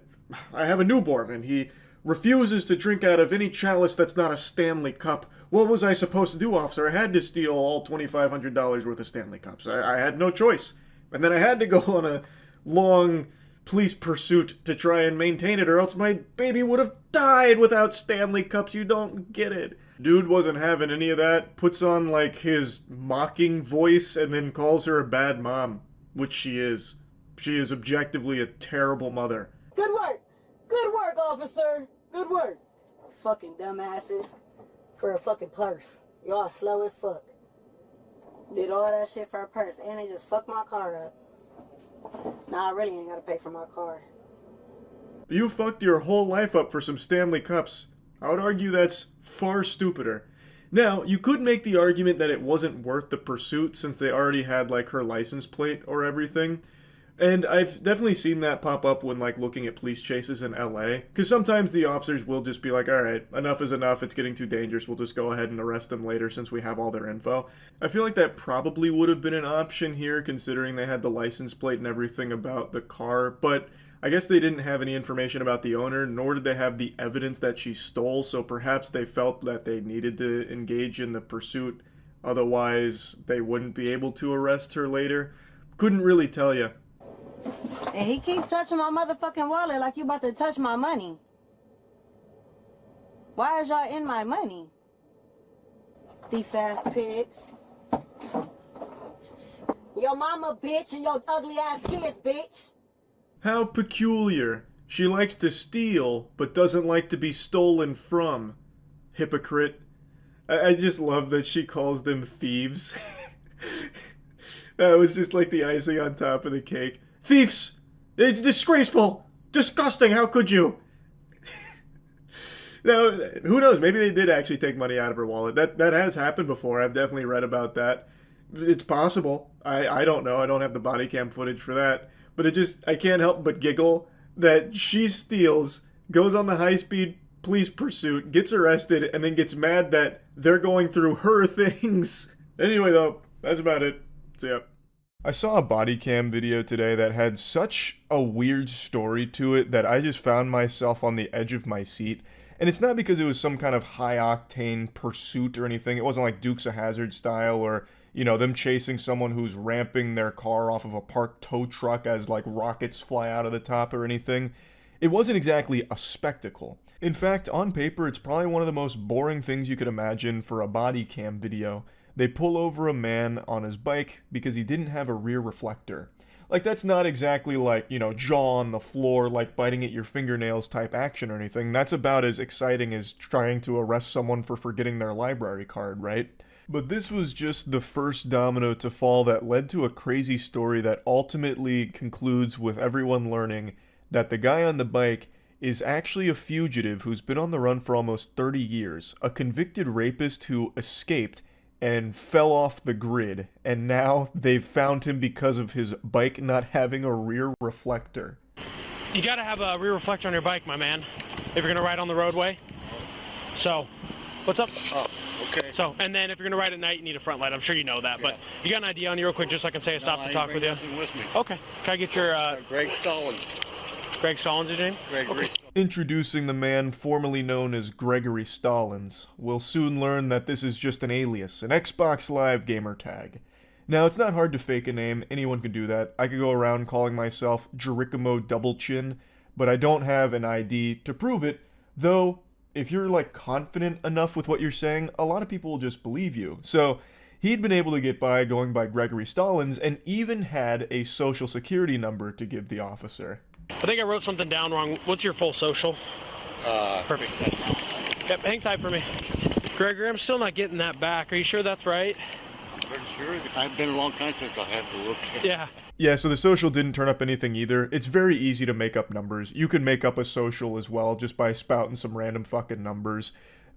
have a newborn, and he refuses to drink out of any chalice that's not a Stanley cup. What was I supposed to do, officer? I had to steal all $2,500 worth of Stanley cups. I had no choice. And then I had to go on a long police pursuit to try and maintain it, or else my baby would have died without Stanley cups. You don't get it. Dude wasn't having any of that. Puts on, like, his mocking voice and then calls her a bad mom, which she is. She is objectively a terrible mother. Good work. Good work, officer. Good work. Fucking dumbasses. For a fucking purse. Y'all slow as fuck. Did all that shit for a purse, and they just fucked my car up. Nah, I really ain't gotta pay for my car. You fucked your whole life up for some Stanley cups. I would argue that's far stupider. Now, you could make the argument that it wasn't worth the pursuit since they already had, like, her license plate or everything. And I've definitely seen that pop up when, like, looking at police chases in LA. Because sometimes the officers will just be like, alright, enough is enough, it's getting too dangerous, we'll just go ahead and arrest them later since we have all their info. I feel like that probably would have been an option here, considering they had the license plate and everything about the car, but I guess they didn't have any information about the owner, nor did they have the evidence that she stole, so perhaps they felt that they needed to engage in the pursuit, otherwise they wouldn't be able to arrest her later. Couldn't really tell you. And he keeps touching my motherfucking wallet like you about to touch my money. Why is y'all in my money? Thief ass pigs. Your mama bitch and your ugly ass kids bitch. How peculiar. She likes to steal, but doesn't like to be stolen from. Hypocrite. I just love that she calls them thieves. That was just like the icing on top of the cake. Thieves! It's disgraceful! Disgusting, how could you? Now, who knows, maybe they did actually take money out of her wallet. That has happened before, I've definitely read about that. It's possible. I don't know, I don't have the body cam footage for that. But I can't help but giggle that she steals, goes on the high-speed police pursuit, gets arrested, and then gets mad that they're going through her things. Anyway though, that's about it. See ya. I saw a body cam video today that had such a weird story to it that I just found myself on the edge of my seat. And it's not because it was some kind of high-octane pursuit or anything. It wasn't like Dukes of Hazzard style or, you know, them chasing someone who's ramping their car off of a parked tow truck as, like, rockets fly out of the top or anything. It wasn't exactly a spectacle. In fact, on paper, it's probably one of the most boring things you could imagine for a body cam video. They pull over a man on his bike because he didn't have a rear reflector. Like, that's not exactly like, you know, jaw on the floor, like biting at your fingernails type action or anything. That's about as exciting as trying to arrest someone for forgetting their library card, right? But this was just the first domino to fall that led to a crazy story that ultimately concludes with everyone learning that the guy on the bike is actually a fugitive who's been on the run for almost 30 years, a convicted rapist who escaped and fell off the grid, and now they've found him because of his bike not having a rear reflector. You gotta have a rear reflector on your bike, my man, if you're gonna ride on the roadway. So, what's up? Oh, okay. So, and then if you're gonna ride at night, you need a front light. I'm sure you know that, but you got an idea on you real quick, just so I can say I stopped to talk with you? With me. Okay. Can I get your, Greg Stallings. Greg Stallings is your name? Gregory. Okay. Introducing the man formerly known as Gregory Stallings. We'll soon learn that this is just an alias, an Xbox Live gamer tag. Now, it's not hard to fake a name, anyone can do that. I could go around calling myself Jerichomo Double Chin, but I don't have an ID to prove it, though if you're like confident enough with what you're saying, a lot of people will just believe you. So, he'd been able to get by going by Gregory Stallings and even had a social security number to give the officer. I think I wrote something down wrong. What's your full social? Perfect. Yep, hang tight for me. Gregory, I'm still not getting that back. Are you sure that's right? Pretty sure. I've been a long time since I had to look. Yeah. Yeah, so the social didn't turn up anything either. It's very easy to make up numbers. You can make up a social as well just by spouting some random fucking numbers.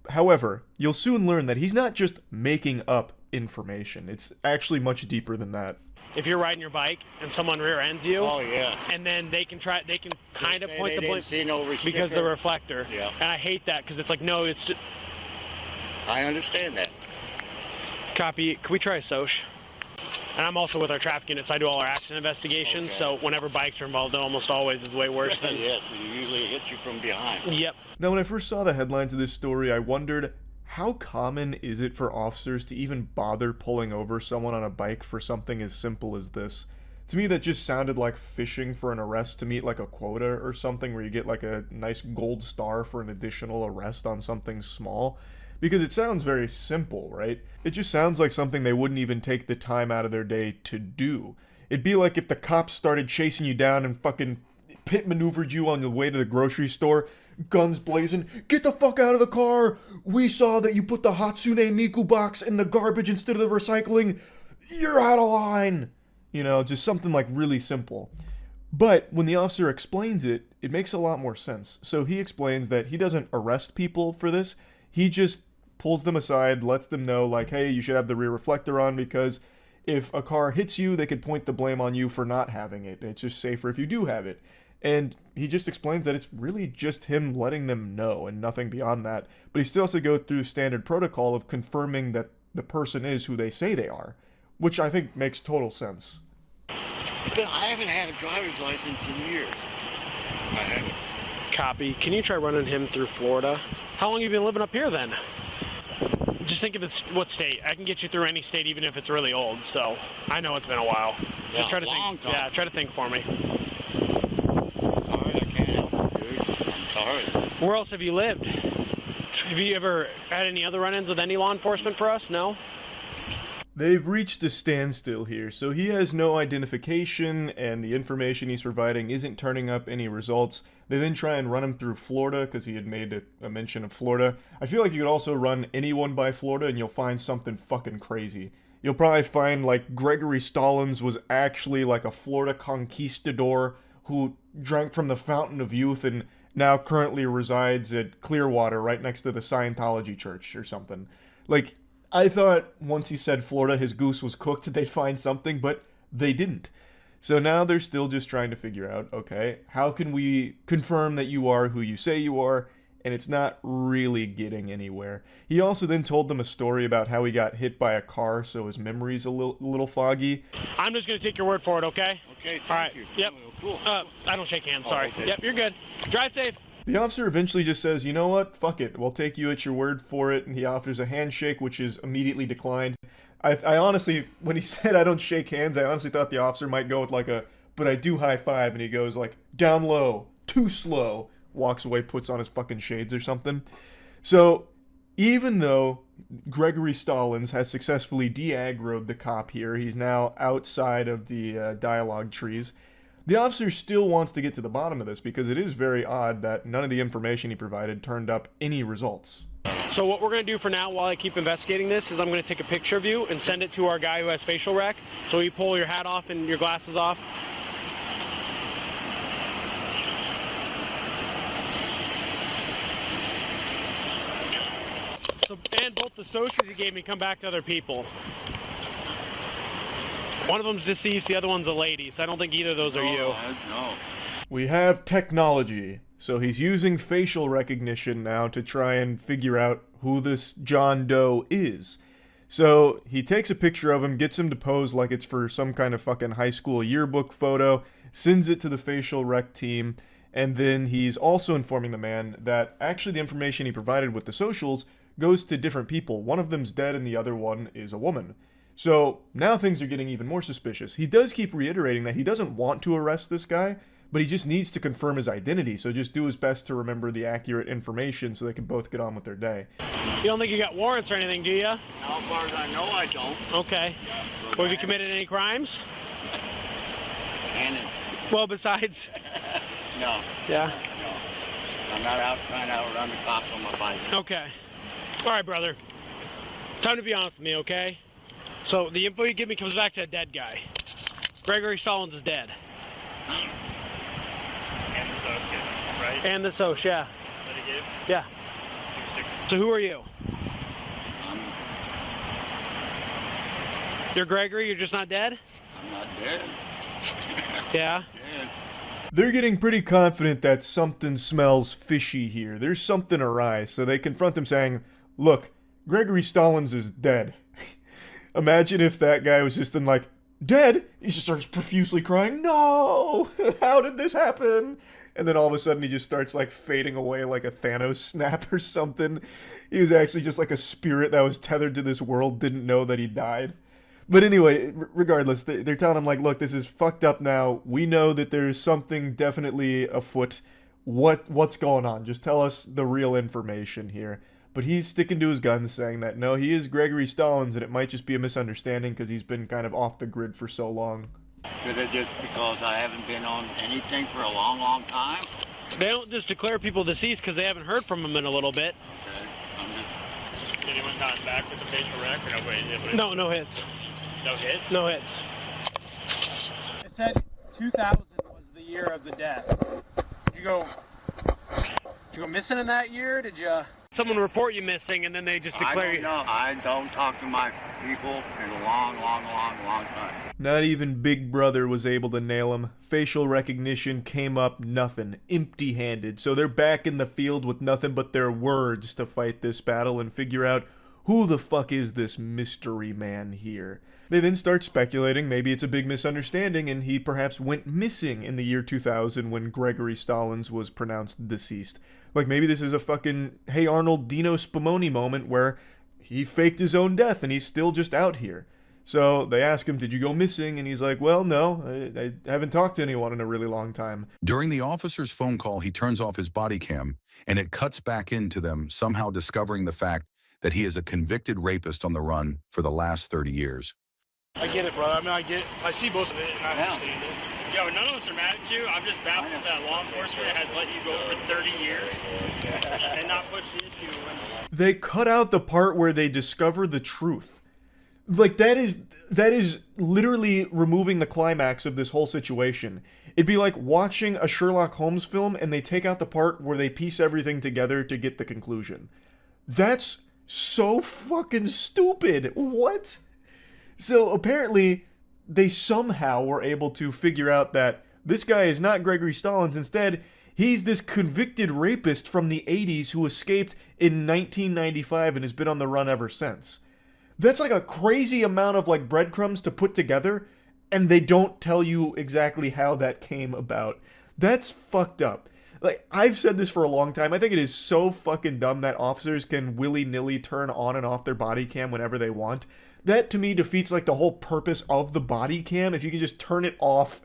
However, you'll soon learn that he's not just making up information. It's actually much deeper than that. If you're riding your bike and someone rear ends you, Oh, yeah. and then they can kind of They point the didn't blame see no because the sticker. reflector. Yeah. And I hate that because it's like, no, it's I understand that. copy. Can we try a soch? And I'm also with our traffic unit, so I do all our accident investigations. Okay. So whenever bikes are involved, it almost always is way worse than. Yes, it usually hits you from behind. Yep. Now, when I first saw the headlines of this story, I wondered, how common is it for officers to even bother pulling over someone on a bike for something as simple as this? To me, that just sounded like fishing for an arrest to meet like a quota or something where you get like a nice gold star for an additional arrest on something small. Because it sounds very simple, right? It just sounds like something they wouldn't even take the time out of their day to do. It'd be like if the cops started chasing you down and fucking pit maneuvered you on the way to the grocery store, guns blazing, get the fuck out of the car! We saw that you put the Hatsune Miku box in the garbage instead of the recycling. You're out of line! You know, just something like really simple. But when the officer explains it, it makes a lot more sense. So he explains that he doesn't arrest people for this. He just pulls them aside, lets them know, like, hey, you should have the rear reflector on because if a car hits you, they could point the blame on you for not having it. It's just safer if you do have it. And he just explains that it's really just him letting them know and nothing beyond that. But he still has to go through standard protocol of confirming that the person is who they say they are, which I think makes total sense. But I haven't had a driver's license in years. I haven't. Copy. Can you try running him through Florida? How long have you been living up here then? Just think of it, what state. I can get you through any state even if it's really old, so I know it's been a while. Yeah, Just try to long think. time. Yeah, try to think for me. Sorry, I can't help you, dude. I'm sorry. Where else have you lived? Have you ever had any other run-ins with any law enforcement for us? No? They've reached a standstill here, so he has no identification, and the information he's providing isn't turning up any results. They then try and run him through Florida, because he had made a mention of Florida. I feel like you could also run anyone by Florida, and you'll find something fucking crazy. You'll probably find, like, Gregory Stallings was actually, like, a Florida conquistador who drank from the fountain of youth and now currently resides at Clearwater, right next to the Scientology church or something. Like, I thought once he said Florida, his goose was cooked, they'd find something, but they didn't. So now they're still just trying to figure out, okay, how can we confirm that you are who you say you are? And it's not really getting anywhere. He also then told them a story about how he got hit by a car, so his memory's a little foggy. I'm just going to take your word for it, okay? Okay, thank All right. you. Yep. Cool. I don't shake hands, sorry. Okay. Yep, you're good. Drive safe. The officer eventually just says, you know what, fuck it, we'll take you at your word for it, and he offers a handshake, which is immediately declined. I honestly, when he said I don't shake hands, I honestly thought the officer might go with like a, but I do high five, and he goes like, down low, too slow, walks away, puts on his fucking shades or something. So, even though Gregory Stallings has successfully de-aggroed the cop here, he's now outside of the dialogue trees, the officer still wants to get to the bottom of this because it is very odd that none of the information he provided turned up any results. So what we're going to do for now while I keep investigating this is I'm going to take a picture of you and send it to our guy who has facial rec. So you pull your hat off and your glasses off. So, and both the socials you gave me come back to other people. One of them's deceased, the other one's a lady, so I don't think either of those are you. No. We have technology, so he's using facial recognition now to try and figure out who this John Doe is. So he takes a picture of him, gets him to pose like it's for some kind of fucking high school yearbook photo, sends it to the facial rec team, and then he's also informing the man that actually the information he provided with the socials goes to different people. One of them's dead and the other one is a woman. So now things are getting even more suspicious. He does keep reiterating that he doesn't want to arrest this guy, but he just needs to confirm his identity, so just do his best to remember the accurate information so they can both get on with their day. You don't think you got warrants or anything, do you? As far as I know, I don't. Okay. Well, have you committed any crimes? And Well, besides... no. Yeah? No. I'm not out trying to outrun the cops on my bike. Okay. All right, brother. Time to be honest with me, okay? So the info you give me comes back to a dead guy. Gregory Stallings is dead. And the Soch, right? And the Soch, yeah. That he gave? Yeah. So who are you? You're Gregory, you're just not dead? I'm not dead. Yeah? Dead. They're getting pretty confident that something smells fishy here. There's something awry, so they confront him saying, look, Gregory Stallings is dead. Imagine if that guy was just then like, dead? He just starts profusely crying, no! How did this happen? And then all of a sudden he just starts like fading away like a Thanos snap or something. He was actually just like a spirit that was tethered to this world, didn't know that he died. But anyway, regardless, they're telling him like, look, this is fucked up now. We know that there's something definitely afoot. What's going on? Just tell us the real information here. But he's sticking to his guns, saying that, no, he is Gregory Stallings, and it might just be a misunderstanding because he's been kind of off the grid for so long. Could it just because I haven't been on anything for a long, long time? They don't just declare people deceased because they haven't heard from them in a little bit. Okay, I'm just... Did anyone come back with the facial rec or no? Wait, No, no hits. No hits? No hits. I said 2000 was the year of the death. Did you go missing in that year? Did you? Someone report you missing and then they just declare you. I don't talk to my people in a long, long, long, long time. Not even Big Brother was able to nail him. Facial recognition came up nothing, empty-handed. So they're back in the field with nothing but their words to fight this battle and figure out who the fuck is this mystery man here. They then start speculating maybe it's a big misunderstanding and he perhaps went missing in the year 2000 when Gregory Stallings was pronounced deceased. Like maybe this is a fucking Hey Arnold Dino Spumoni moment where he faked his own death and he's still just out here. So they ask him, did you go missing? And he's like, well, no, I haven't talked to anyone in a really long time. During the officer's phone call, he turns off his body cam, and it cuts back into them somehow discovering the fact that he is a convicted rapist on the run for the last 30 years. I get it, brother. I mean, I see both of it, and I understand it. Yo, none of us are mad at you. I'm just baffled that law enforcement has let you go for 30 years and not push the issue. They cut out the part where they discover the truth. Like, that is literally removing the climax of this whole situation. It'd be like watching a Sherlock Holmes film and they take out the part where they piece everything together to get the conclusion. That's so fucking stupid. What? So apparently, they somehow were able to figure out that this guy is not Gregory Stallings. Instead, he's this convicted rapist from the 80s who escaped in 1995 and has been on the run ever since. That's like a crazy amount of like breadcrumbs to put together, and they don't tell you exactly how that came about. That's fucked up. Like, I've said this for a long time. I think it is so fucking dumb that officers can willy-nilly turn on and off their body cam whenever they want. That, to me, defeats, like, the whole purpose of the body cam if you can just turn it off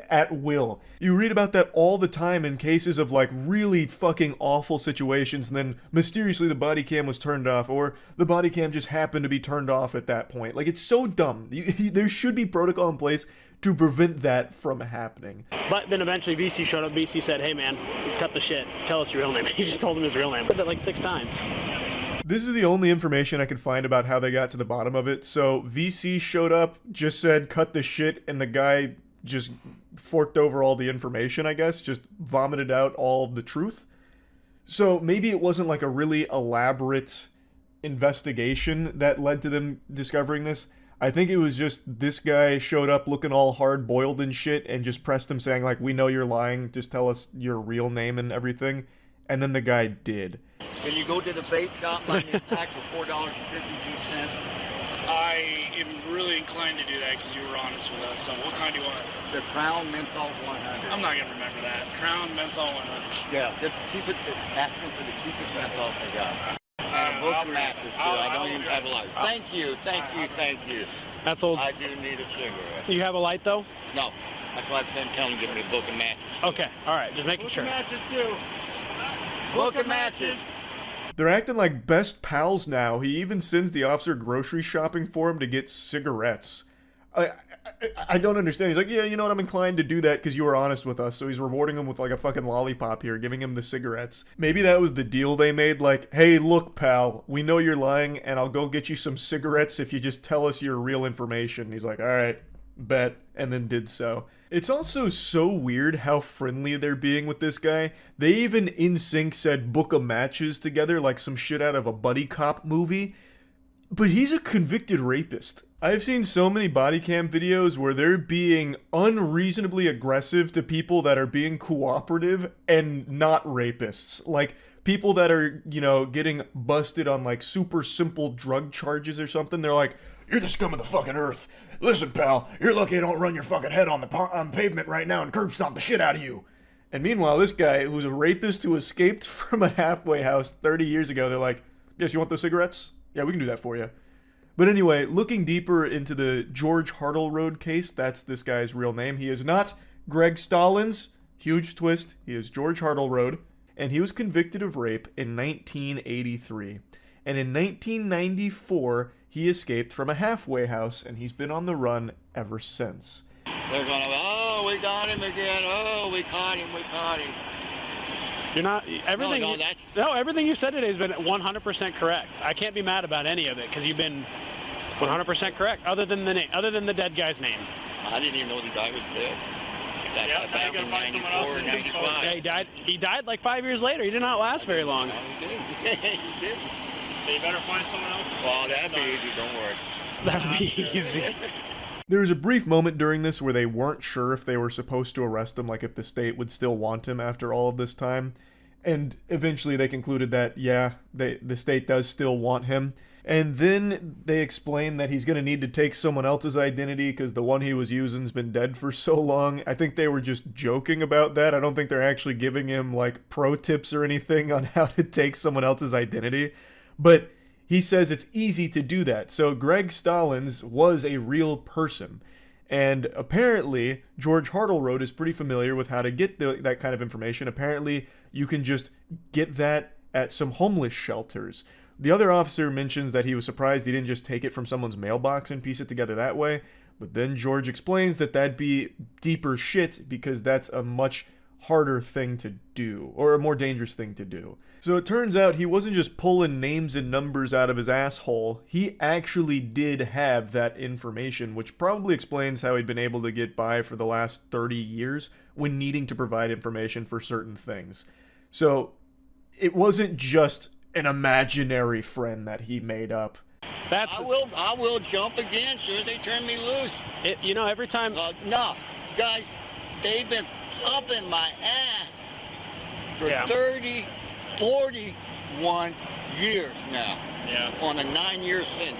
at will. You read about that all the time in cases of, like, really fucking awful situations, and then mysteriously the body cam was turned off, or the body cam just happened to be turned off at that point. Like, it's so dumb. There should be protocol in place to prevent that from happening. But then eventually VC showed up. VC said, hey man, cut the shit. Tell us your real name. He just told him his real name. I did that like 6 times. This is the only information I could find about how they got to the bottom of it. So VC showed up, just said, cut the shit, and the guy just forked over all the information, I guess. Just vomited out all of the truth. So maybe it wasn't like a really elaborate investigation that led to them discovering this. I think it was just this guy showed up looking all hard-boiled and shit and just pressed him saying, like, we know you're lying, just tell us your real name and everything. And then the guy did. Can you go to the vape shop and buy me a pack for $4.52? I am really inclined to do that because you were honest with us. So what kind do you want? The Crown Menthol 100. I'm not going to remember that. Crown Menthol 100. Yeah, just keep it, ask them for the cheapest menthol they got. Book matches, too. I don't even have a light. Thank you. That's old. I do need a cigarette. You have a light, though? No. That's why I'm telling you, give me a book of matches. Okay, all right. Just making sure. Book of matches, too. Book of matches. They're acting like best pals now. He even sends the officer grocery shopping for him to get cigarettes. I don't understand. He's like, yeah, you know what, I'm inclined to do that because you were honest with us. So he's rewarding him with like a fucking lollipop here, giving him the cigarettes. Maybe that was the deal they made, like, hey, look, pal, we know you're lying, and I'll go get you some cigarettes if you just tell us your real information. He's like, all right, bet, and then did so. It's also so weird how friendly they're being with this guy. They even in sync said book of matches together like some shit out of a buddy cop movie. But he's a convicted rapist. I've seen so many body cam videos where they're being unreasonably aggressive to people that are being cooperative and not rapists. Like, people that are, you know, getting busted on, like, super simple drug charges or something. They're like, you're the scum of the fucking earth. Listen, pal, you're lucky I don't run your fucking head on the pavement right now and curb stomp the shit out of you. And meanwhile, this guy, who's a rapist who escaped from a halfway house 30 years ago, they're like, yes, you want those cigarettes? Yeah, we can do that for you. But anyway, looking deeper into the George Hartleroad case, that's this guy's real name. He is not Greg Stallings. Huge twist. He is George Hartleroad. And he was convicted of rape in 1983. And in 1994, he escaped from a halfway house, and he's been on the run ever since. They're going to, oh, we got him again. Oh, we caught him. You're not everything. No, everything you said today has been 100% correct. I can't be mad about any of it because you've been 100% correct. Other than the name, other than the dead guy's name. I didn't even know the guy was dead. Yeah, now you gotta find someone else in big photos. Yeah, he died like 5 years later. He did not last very long. He did. So you better find someone else. Well, that'd be easy. Don't worry. That'd be easy. There was a brief moment during this where they weren't sure if they were supposed to arrest him, like if the state would still want him after all of this time. And eventually they concluded that, yeah, the state does still want him. And then they explained that he's going to need to take someone else's identity because the one he was using has been dead for so long. I think they were just joking about that. I don't think they're actually giving him, like, pro tips or anything on how to take someone else's identity. But he says it's easy to do that. So Greg Stallings was a real person. And apparently, George Hartleroad is pretty familiar with how to get that kind of information. Apparently, you can just get that at some homeless shelters. The other officer mentions that he was surprised he didn't just take it from someone's mailbox and piece it together that way. But then George explains that that'd be deeper shit because that's a much harder thing to do, or a more dangerous thing to do. So it turns out he wasn't just pulling names and numbers out of his asshole. He actually did have that information, which probably explains how he'd been able to get by for the last 30 years when needing to provide information for certain things. So it wasn't just an imaginary friend that he made up. I will jump again as soon as they turn me loose. You know, every time... No, guys, they've been pumping my ass for 30, 41 years now. Yeah. On a 9-year sentence.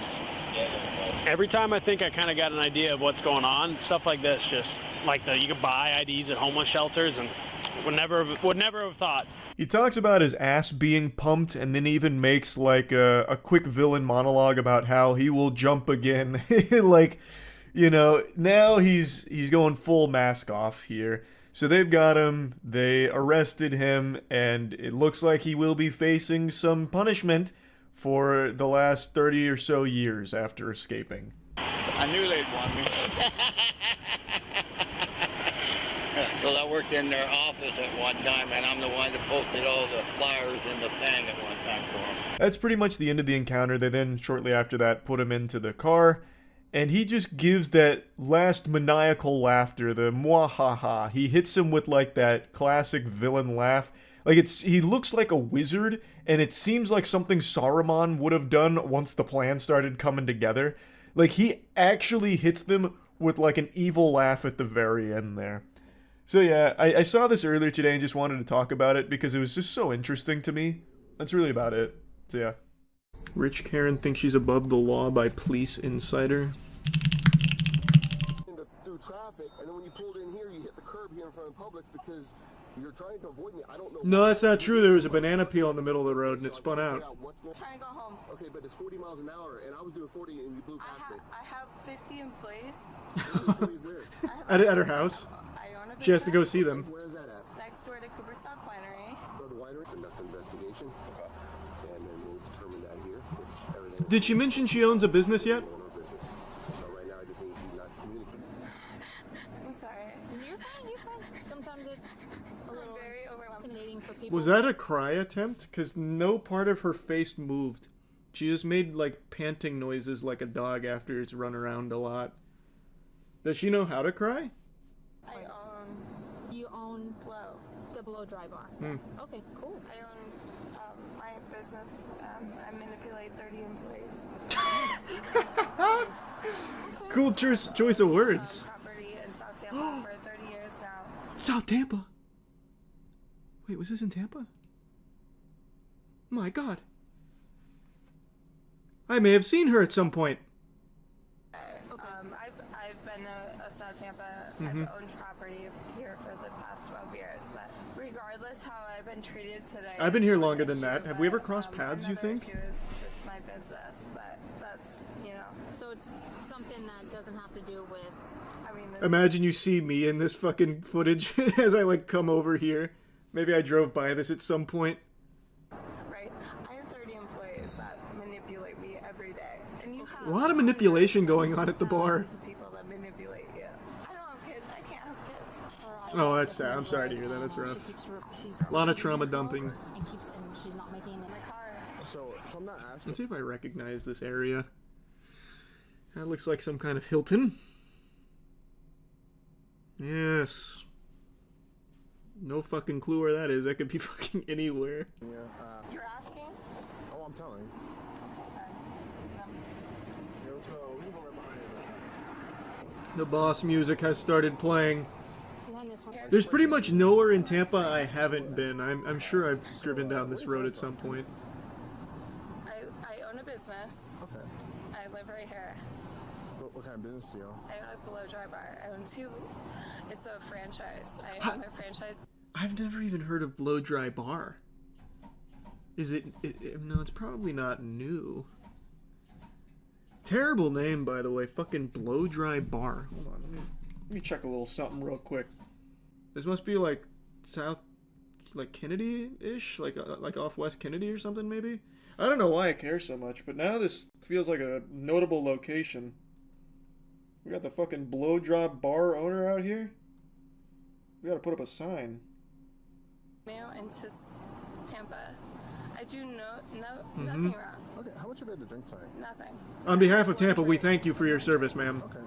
Every time I think I kind of got an idea of what's going on, stuff like this, just like you can buy IDs at homeless shelters, and would never have thought. He talks about his ass being pumped, and then even makes like a quick villain monologue about how he will jump again. Like, you know, now he's going full mask off here. So they've got him, they arrested him, and it looks like he will be facing some punishment for the last 30 or so years after escaping. I knew they'd want me. Well, I worked in their office at one time, and I'm the one that posted all the flyers in the thing at one time for them. That's pretty much the end of the encounter. They then, shortly after that, put him into the car, and he just gives that last maniacal laughter, the mwahaha. He hits him with like that classic villain laugh. Like he looks like a wizard, and it seems like something Saruman would have done once the plan started coming together. Like he actually hits them with like an evil laugh at the very end there. So yeah, I saw this earlier today and just wanted to talk about it because it was just so interesting to me. That's really about it. So yeah. Rich Karen thinks she's above the law by police insider. Through traffic, and then when you pulled in here, you hit the curb here in front of Publix because you're trying to avoid me. I don't know. No, that's not true. There was a banana peel in the middle of the road and it spun out. Trying to go home. Okay, but it's 40 miles an hour, and I was doing 40 and you blew past me. I have 50 employees. At her house. I own a business. She has to go see them. Where is that at? Next door to Cooperstock Winery. Go to the winery, conduct an investigation, and then we'll determine that here. If everything Did she mention she owns a business yet? So right now, I just need you not to communicate. I'm sorry. You're fine, you're fine. Sometimes it's a little very overwhelming. intimidating for people. Was that a cry attempt? Because no part of her face moved. She just made like panting noises like a dog after it's run around a lot. Does she know how to cry? You own the blow dry bar. Okay, cool. I own my business. I manipulate 30 employees. Cool choice of words. Property in South Tampa for 30 years now. South Tampa? Wait, was this in Tampa? My God. I may have seen her at some point. I've been a South Tampa. I've owned property here for the past 12 years, but regardless how I've been treated today, I've been here longer than that. Have we ever crossed paths, you think? It's just my business, but that's, you know. So it's something that doesn't have to do with... I mean, Imagine you see me in this fucking footage as I like come over here. Maybe I drove by this at some point. Right. I have 30 employees that manipulate me every day. And you have A lot of manipulation going on at the bar. people that manipulate you. I don't have kids. I can't have kids. Oh, that's sad. I'm sorry to hear that. That's rough. A lot of trauma dumping. And she's not making it. So I'm not asking. Let's see if I recognize this area. That looks like some kind of Hilton. Yes. No fucking clue where that is. That could be fucking anywhere. Yeah. You're asking? Oh, I'm telling. The boss music has started playing. There's pretty much nowhere in Tampa I haven't been. I'm sure I've driven down this road at some point. I own a business. Okay. I live right here. What kind of business do you own? I own a below dry bar. I own 2. It's a franchise. I own a franchise. I've never even heard of Blow Dry Bar. Is it no, it's probably not new. Terrible name, by the way. Fucking Blow Dry Bar. Hold on, let me check a little something real quick. This must be like South, like Kennedy-ish, like off West Kennedy or something maybe. I don't know why I care so much, but now this feels like a notable location. We got the fucking Blow Dry Bar owner out here. We gotta put up a sign. Now into Tampa. I do Mm-hmm. nothing wrong. Okay, how much have you had to drink tonight? Nothing. On behalf of Tampa, we thank you for your service, ma'am. Okay,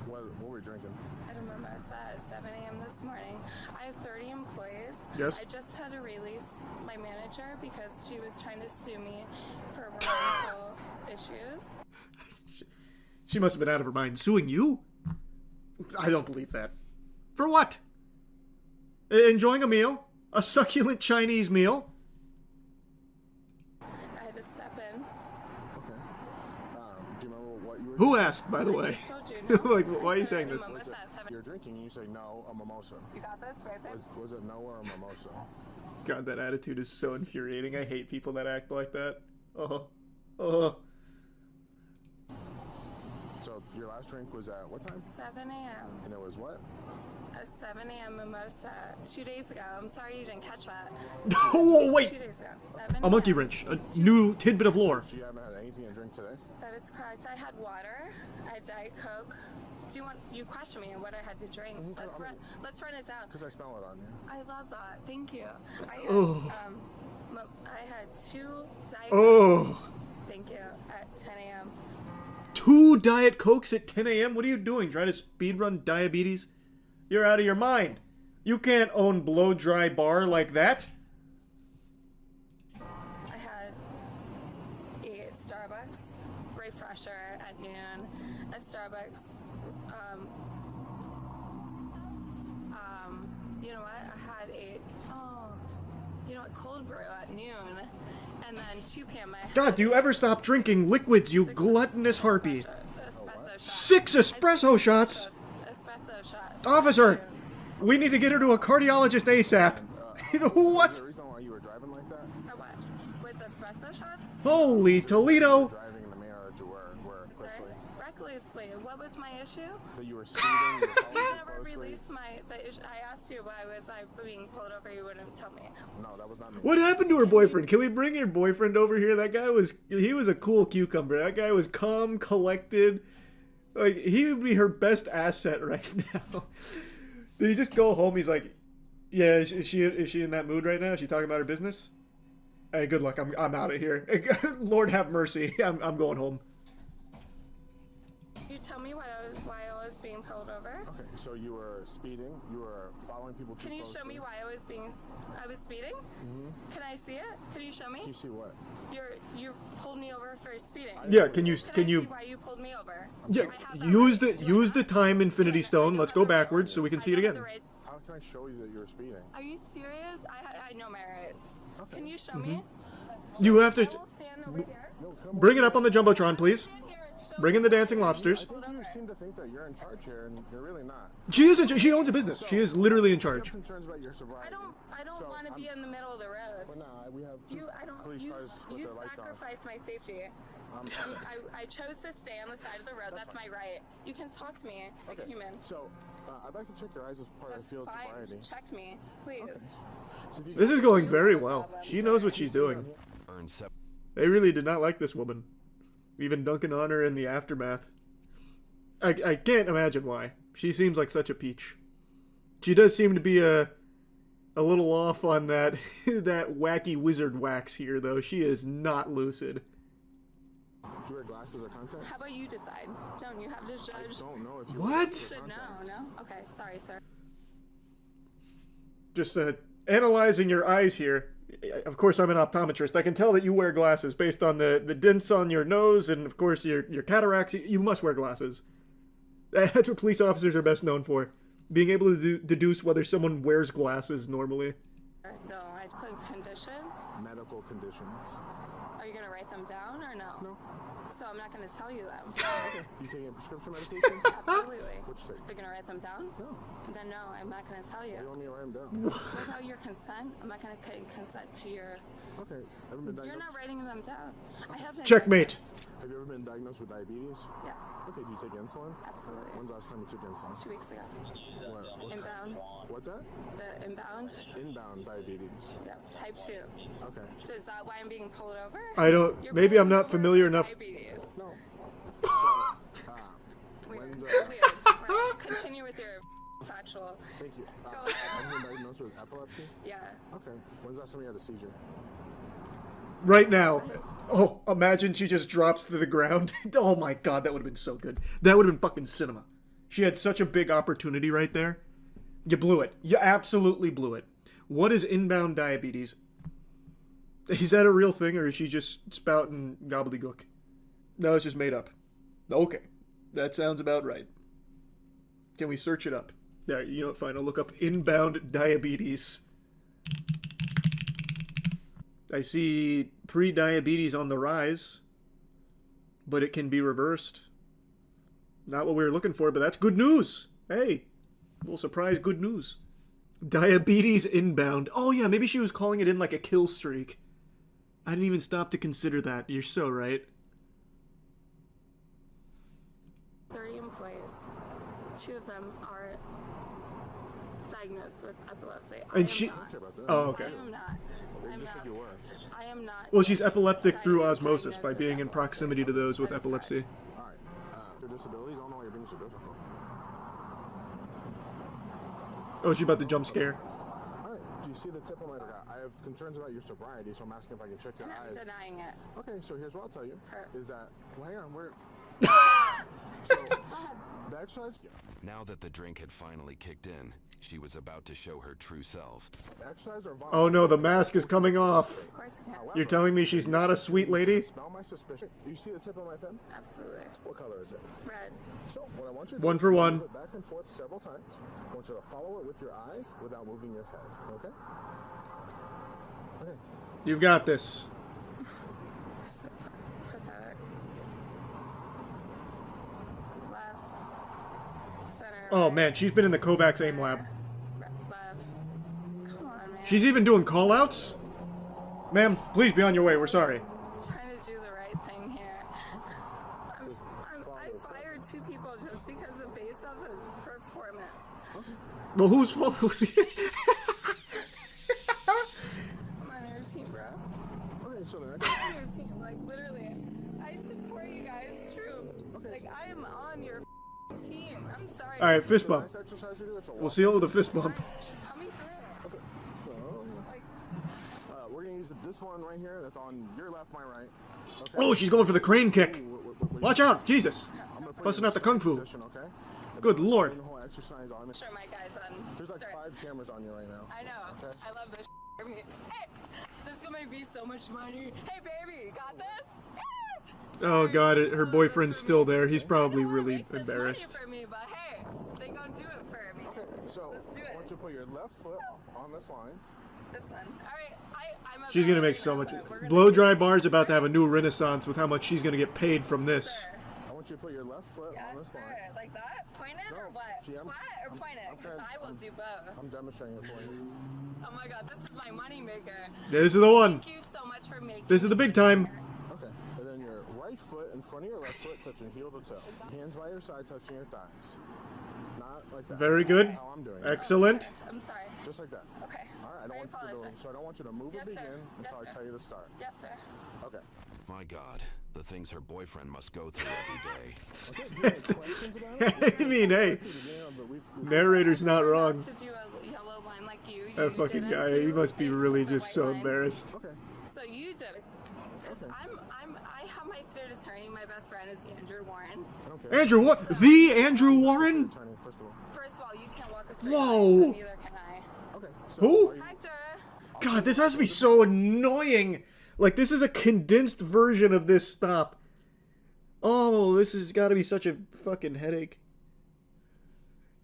what were we drinking? I had a mimosa at 7 a.m. this morning. I have 30 employees. Yes. I just had to release my manager because she was trying to sue me for wrongful issues. She must have been out of her mind. Suing you? I don't believe that. For what? Enjoying a meal? A succulent Chinese meal? I had to step in. Okay. Do you remember what you were Who asked, by the way? Like, why are you saying this? You're drinking and you say no, a mimosa. You got this right there? Was it no or a mimosa? God, that attitude is so infuriating. I hate people that act like that. Oh. So your last drink was at what time? 7 a.m. And it was what? A 7 a.m. mimosa 2 days ago. I'm sorry you didn't catch that. Oh, wait! 2 days ago. 7 A monkey wrench. A new tidbit of lore. So you haven't had anything to drink today? That is correct. I had water. I had Diet Coke. Do you question me on what I had to drink? Let's run it down. Because I smell it on you. I love that. Thank you. I had 2 Diet Cokes. Thank you. At 10 a.m. 2 Diet Cokes at 10 a.m.? What are you doing? Trying to speedrun diabetes? You're out of your mind. You can't own Blow Dry Bar like that. I had a Starbucks refresher at noon. A Starbucks. You know what? I had cold brew at noon, and then 2 p.m. God, do you ever stop drinking liquids, you gluttonous harpy? 6 espresso shots? Espresso shots. Officer, we need to get her to a cardiologist ASAP. What? Is there a reason why you were driving like that? What? With espresso shots? Holy Toledo! Driving in the manner that you were recklessly. Recklessly. What was my issue? That you were speeding, you were You following never too closely. released the issue. I asked you why was I being pulled over. You wouldn't tell me. No, that was not me. What happened to her boyfriend? Can we bring your boyfriend over here? That guy was a cool cucumber. That guy was calm, collected. Like, he would be her best asset right now. Did he just go home? He's like, yeah, is she in that mood right now? Is she talking about her business? Hey, good luck. I'm out of here. Lord have mercy. I'm going home. You tell me why I was being pulled over. Okay, so you were speeding, you were following people too Can you closely. show me why I was speeding? Mm-hmm. Can I see it? Can you show me? Can you see what? You pulled me over for speeding. Yeah, can you I see why you pulled me over? Yeah, use the time Infinity Stone. Let's go backwards so we can see it again. How can I show you that you were speeding? Are you serious? I know my rights. Okay. Can you show me? You have to I will stand over here. bring it up on the jumbotron, please. Bring in the dancing lobsters. I think you seem to think that you're in charge here, and you're really not. She is. She owns a business. She is literally in charge. I have concerns about your sobriety. I don't want to be in the middle of the road. But nah, we have police cars with You their lights on. sacrifice my safety. I chose to stay on the side of the road. That's my right. You can talk to me like a human. So, I'd like to check your eyes as part of field sobriety. Check me, please. This is going very well. She knows what she's doing. They really did not like this woman. Even dunking on her in the aftermath. I can't imagine why. She seems like such a peach. She does seem to be a little off on that that wacky wizard wax here, though. She is not lucid. Do you wear glasses or contacts? How about you decide? Don't you have to judge? I don't know if you What? Should know, no? Okay, sorry, sir. Just analyzing your eyes here. Of course, I'm an optometrist. I can tell that you wear glasses based on the dents on your nose and, of course, your cataracts. You must wear glasses. That's what police officers are best known for. Being able to deduce whether someone wears glasses normally. No, I click conditions. Medical conditions. Are you going to write them down or no? No. So I'm not going to tell you them. Okay. You taking a prescription medication? Absolutely. Which thing? You're going to write them down? No. Then no, I'm not going to tell you. You want me to write them down? Without your consent, I'm not going to consent to your... Okay. Haven't been You're diagnosed? not writing them down. I have no Checkmate. Have you ever been diagnosed with diabetes? Yes. Okay, do you take insulin? Absolutely. When's the last time you took insulin? 2 weeks ago. What Inbound. What's that? The inbound. Inbound diabetes. Yep. Type 2. Okay. So is that why I'm being pulled over? I don't. Maybe I'm not familiar enough. Diabetes. No. Weird. When's, Right, continue with your factual. Thank you. Go ahead. Have you been diagnosed with epilepsy? Yeah. Okay. When's the last time you had a seizure? Right now. Oh, imagine she just drops to the ground. Oh my god, that would have been so good. That would have been fucking cinema. She had such a big opportunity right there. You blew it. You absolutely blew it. What is inbound diabetes? Is that a real thing, or is she just spouting gobbledygook? No, it's just made up. Okay. That sounds about right. Can we search it up? Yeah, you know what, fine. I'll look up inbound diabetes. I see pre-diabetes on the rise, but it can be reversed. Not what we were looking for, but that's good news. Hey, a little surprise good news. Diabetes inbound. Oh yeah, maybe she was calling it in like a kill streak. I didn't even stop to consider that. You're so right. 30 employees. 2 of them are diagnosed with epilepsy. And she... Oh, okay. I am not. I'm not. I am not. Well, she's epileptic through osmosis by being in proximity to those with epilepsy. Alright. Your disabilities, I don't know why you're being so difficult. Oh, she's about to jump scare. Alright. Do you see the tip of my... I have concerns about your sobriety, so I'm asking if I can check your eyes. I'm denying it. Okay, so here's what I'll tell you. Is that... Well, hang on, we're... The exercise... Now that the drink had finally kicked in, she was about to show her true self. Exercise or vomit? Oh no, the mask is coming off. You're telling me she's not a sweet lady? Smell my suspicion. Do you see the tip of my pen? Absolutely. What color is it? Red. So, what I want you to One do for is one. move it back and forth several times. I want you to follow it with your eyes without moving your head, okay? Okay. You've got this. Pathetic. Left. Center. Oh man, she's been in the Kovacs AIM lab. Left. Come on, man. She's even doing call-outs? Ma'am, please be on your way, we're sorry. I'm trying to do the right thing here. I fired 2 people just because of based on the performance. Well, whose fault? I'm on your team, bro. Okay, so then I'm on your team, like literally. I support you guys, true. Like I am on your team. I'm sorry. Alright, fist bump. We'll seal it with a fist bump. Coming through. Okay, so we're gonna use this one right here. That's on your left, my right. Okay. Oh, she's going for the crane kick. Watch out, Jesus. Busting out the kung fu. Okay? Good lord. The whole exercise on it. Sure, my guy's on. There's like 5 cameras on you right now. I know. Okay. I love this. Hey, this is gonna be so much money. Hey, baby, got this? Oh god, her boyfriend's still there. He's probably really embarrassed. For me, but hey, they gonna do it for me. Okay, so let's do it. I want you to put your left foot on this line. This one. All right, I'm a She's gonna make so much. Blow dry bar's about to have a new renaissance with how much she's gonna get paid from this. I want you to put your left foot on this line. Like that? Point it or what? Flat or point it? Because I will do both. I'm demonstrating it for you. Oh my god, this is my money maker. This is the one. Thank you so much for making This is the big time. Okay, and then your right foot in front of your left foot touching heel to toe. Hands by your side touching your thighs. Not like that. Very good. How I'm doing. Excellent. I'm sorry. Just like that. Okay. Alright, I don't want you to move or begin until I tell you to start. Yes, sir. Okay. My God, the things her boyfriend must go through every day. I mean, hey, narrator's not wrong. To do a yellow line like you. That fucking guy, he must be really just so embarrassed. Okay. So you did it. I have my state attorney. My best friend is Andrew Warren. Okay. Andrew, what? The Andrew Warren? First of all, you can't walk a straight Whoa. line, so neither can I. Okay. Who? Hector. God, this has to be so annoying. Like, this is a condensed version of this stop. Oh, this has got to be such a fucking headache.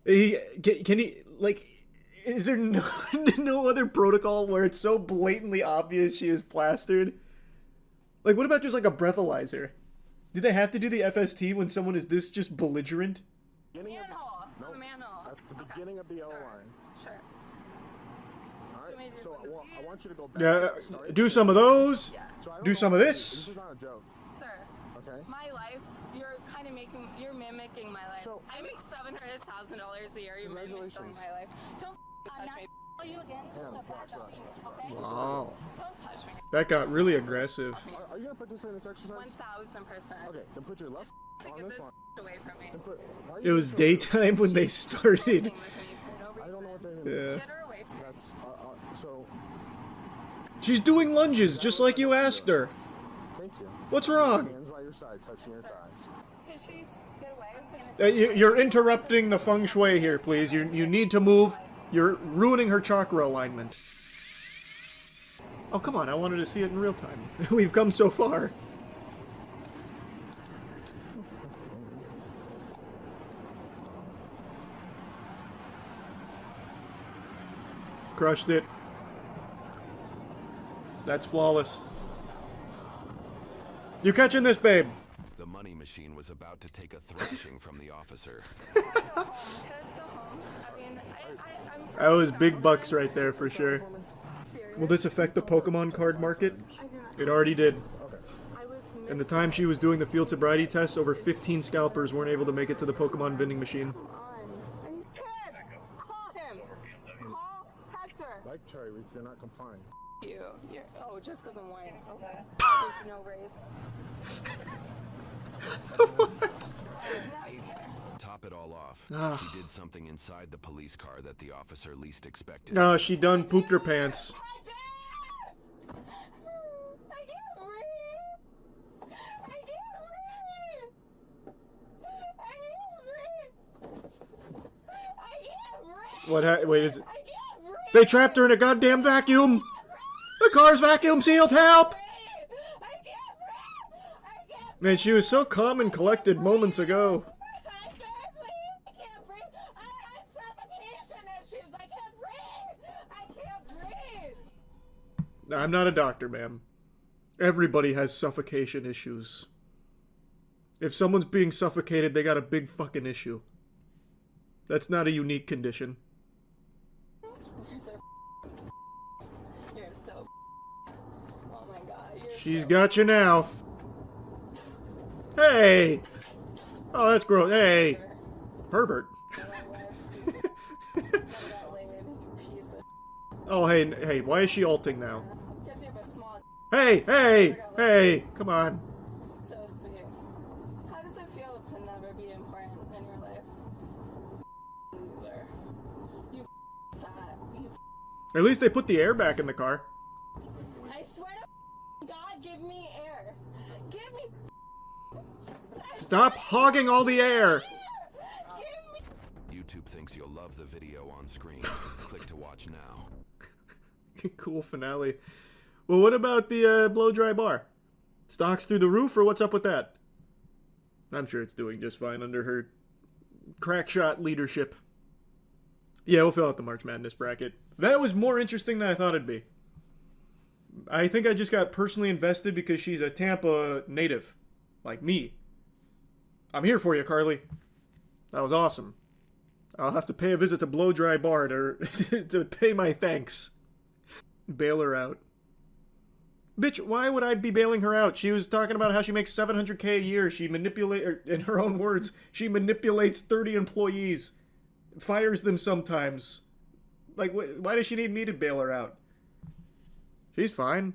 Can he, like, is there no, no other protocol where it's so blatantly obvious she is plastered? Like, what about just, like, a breathalyzer? Do they have to do the FST when someone is this just belligerent? Manhole. No, On the manhole. that's the beginning of the yellow line. Sure. Alright, so I want you to go back Yeah, to the start. do some of those. Yeah. So I don't Do know some of what this. This is not a joke. Sir. Okay. My life, you're kind of you're mimicking my life. So, I make $700,000 a year. You're mimicking my life. Don't touch me. You again. Okay? Wow. Don't touch me. That got really aggressive. Are you gonna participate in this exercise? 1,000%. Okay, then put your left on this line. Away from me. It was daytime when they started. I don't know what they're Yeah. Get her away from me. That's so. She's doing lunges just like you asked her. Thank you. What's wrong? Hands by your side, touching your thighs. Can she get away? You're interrupting the feng shui here, please. You need to move. You're ruining her chakra alignment. Oh, come on. I wanted to see it in real time. We've come so far. Crushed it. That's flawless. You catching this, babe? The money machine was about to take a thrashing from the officer. That was big bucks right there for sure. Will this affect the Pokemon card market? It already did. In the time she was doing the field sobriety tests, over 15 scalpers weren't able to make it to the Pokemon vending machine. Like Terry, you're not complying. Oh, just because I'm white. Okay. There's no race. Top it all off. Ah. She did something inside the police car that the officer least expected. No, she done pooped her pants. What wait, is it? They trapped her in a goddamn vacuum! The car's vacuum sealed, help! Man, she was so calm and collected moments ago. I'm not a doctor, ma'am. Everybody has suffocation issues. If someone's being suffocated, they got a big fucking issue. That's not a unique condition. You're so oh my god. She's got you now. Hey! Oh, that's gross. Hey! Pervert. Oh, hey, why is she alting now? Hey! Come on. So sweet. How does it feel to never be important in your life? Loser. You fat. You At least they put the air back in the car. I swear to God, give me air. Give me. Stop hogging all the air. YouTube thinks you'll love the video on screen. Click to watch now. Cool finale. Well, what about the blow-dry bar? Stocks through the roof, or what's up with that? I'm sure it's doing just fine under her crackshot leadership. Yeah, we'll fill out the March Madness bracket. That was more interesting than I thought it'd be. I think I just got personally invested because she's a Tampa native. Like me. I'm here for you, Carly. That was awesome. I'll have to pay a visit to Blow Dry Bar to pay my thanks. Bail her out. Bitch, why would I be bailing her out? She was talking about how she makes $700K a year. She in her own words, she manipulates 30 employees. Fires them sometimes. Like, why does she need me to bail her out? She's fine.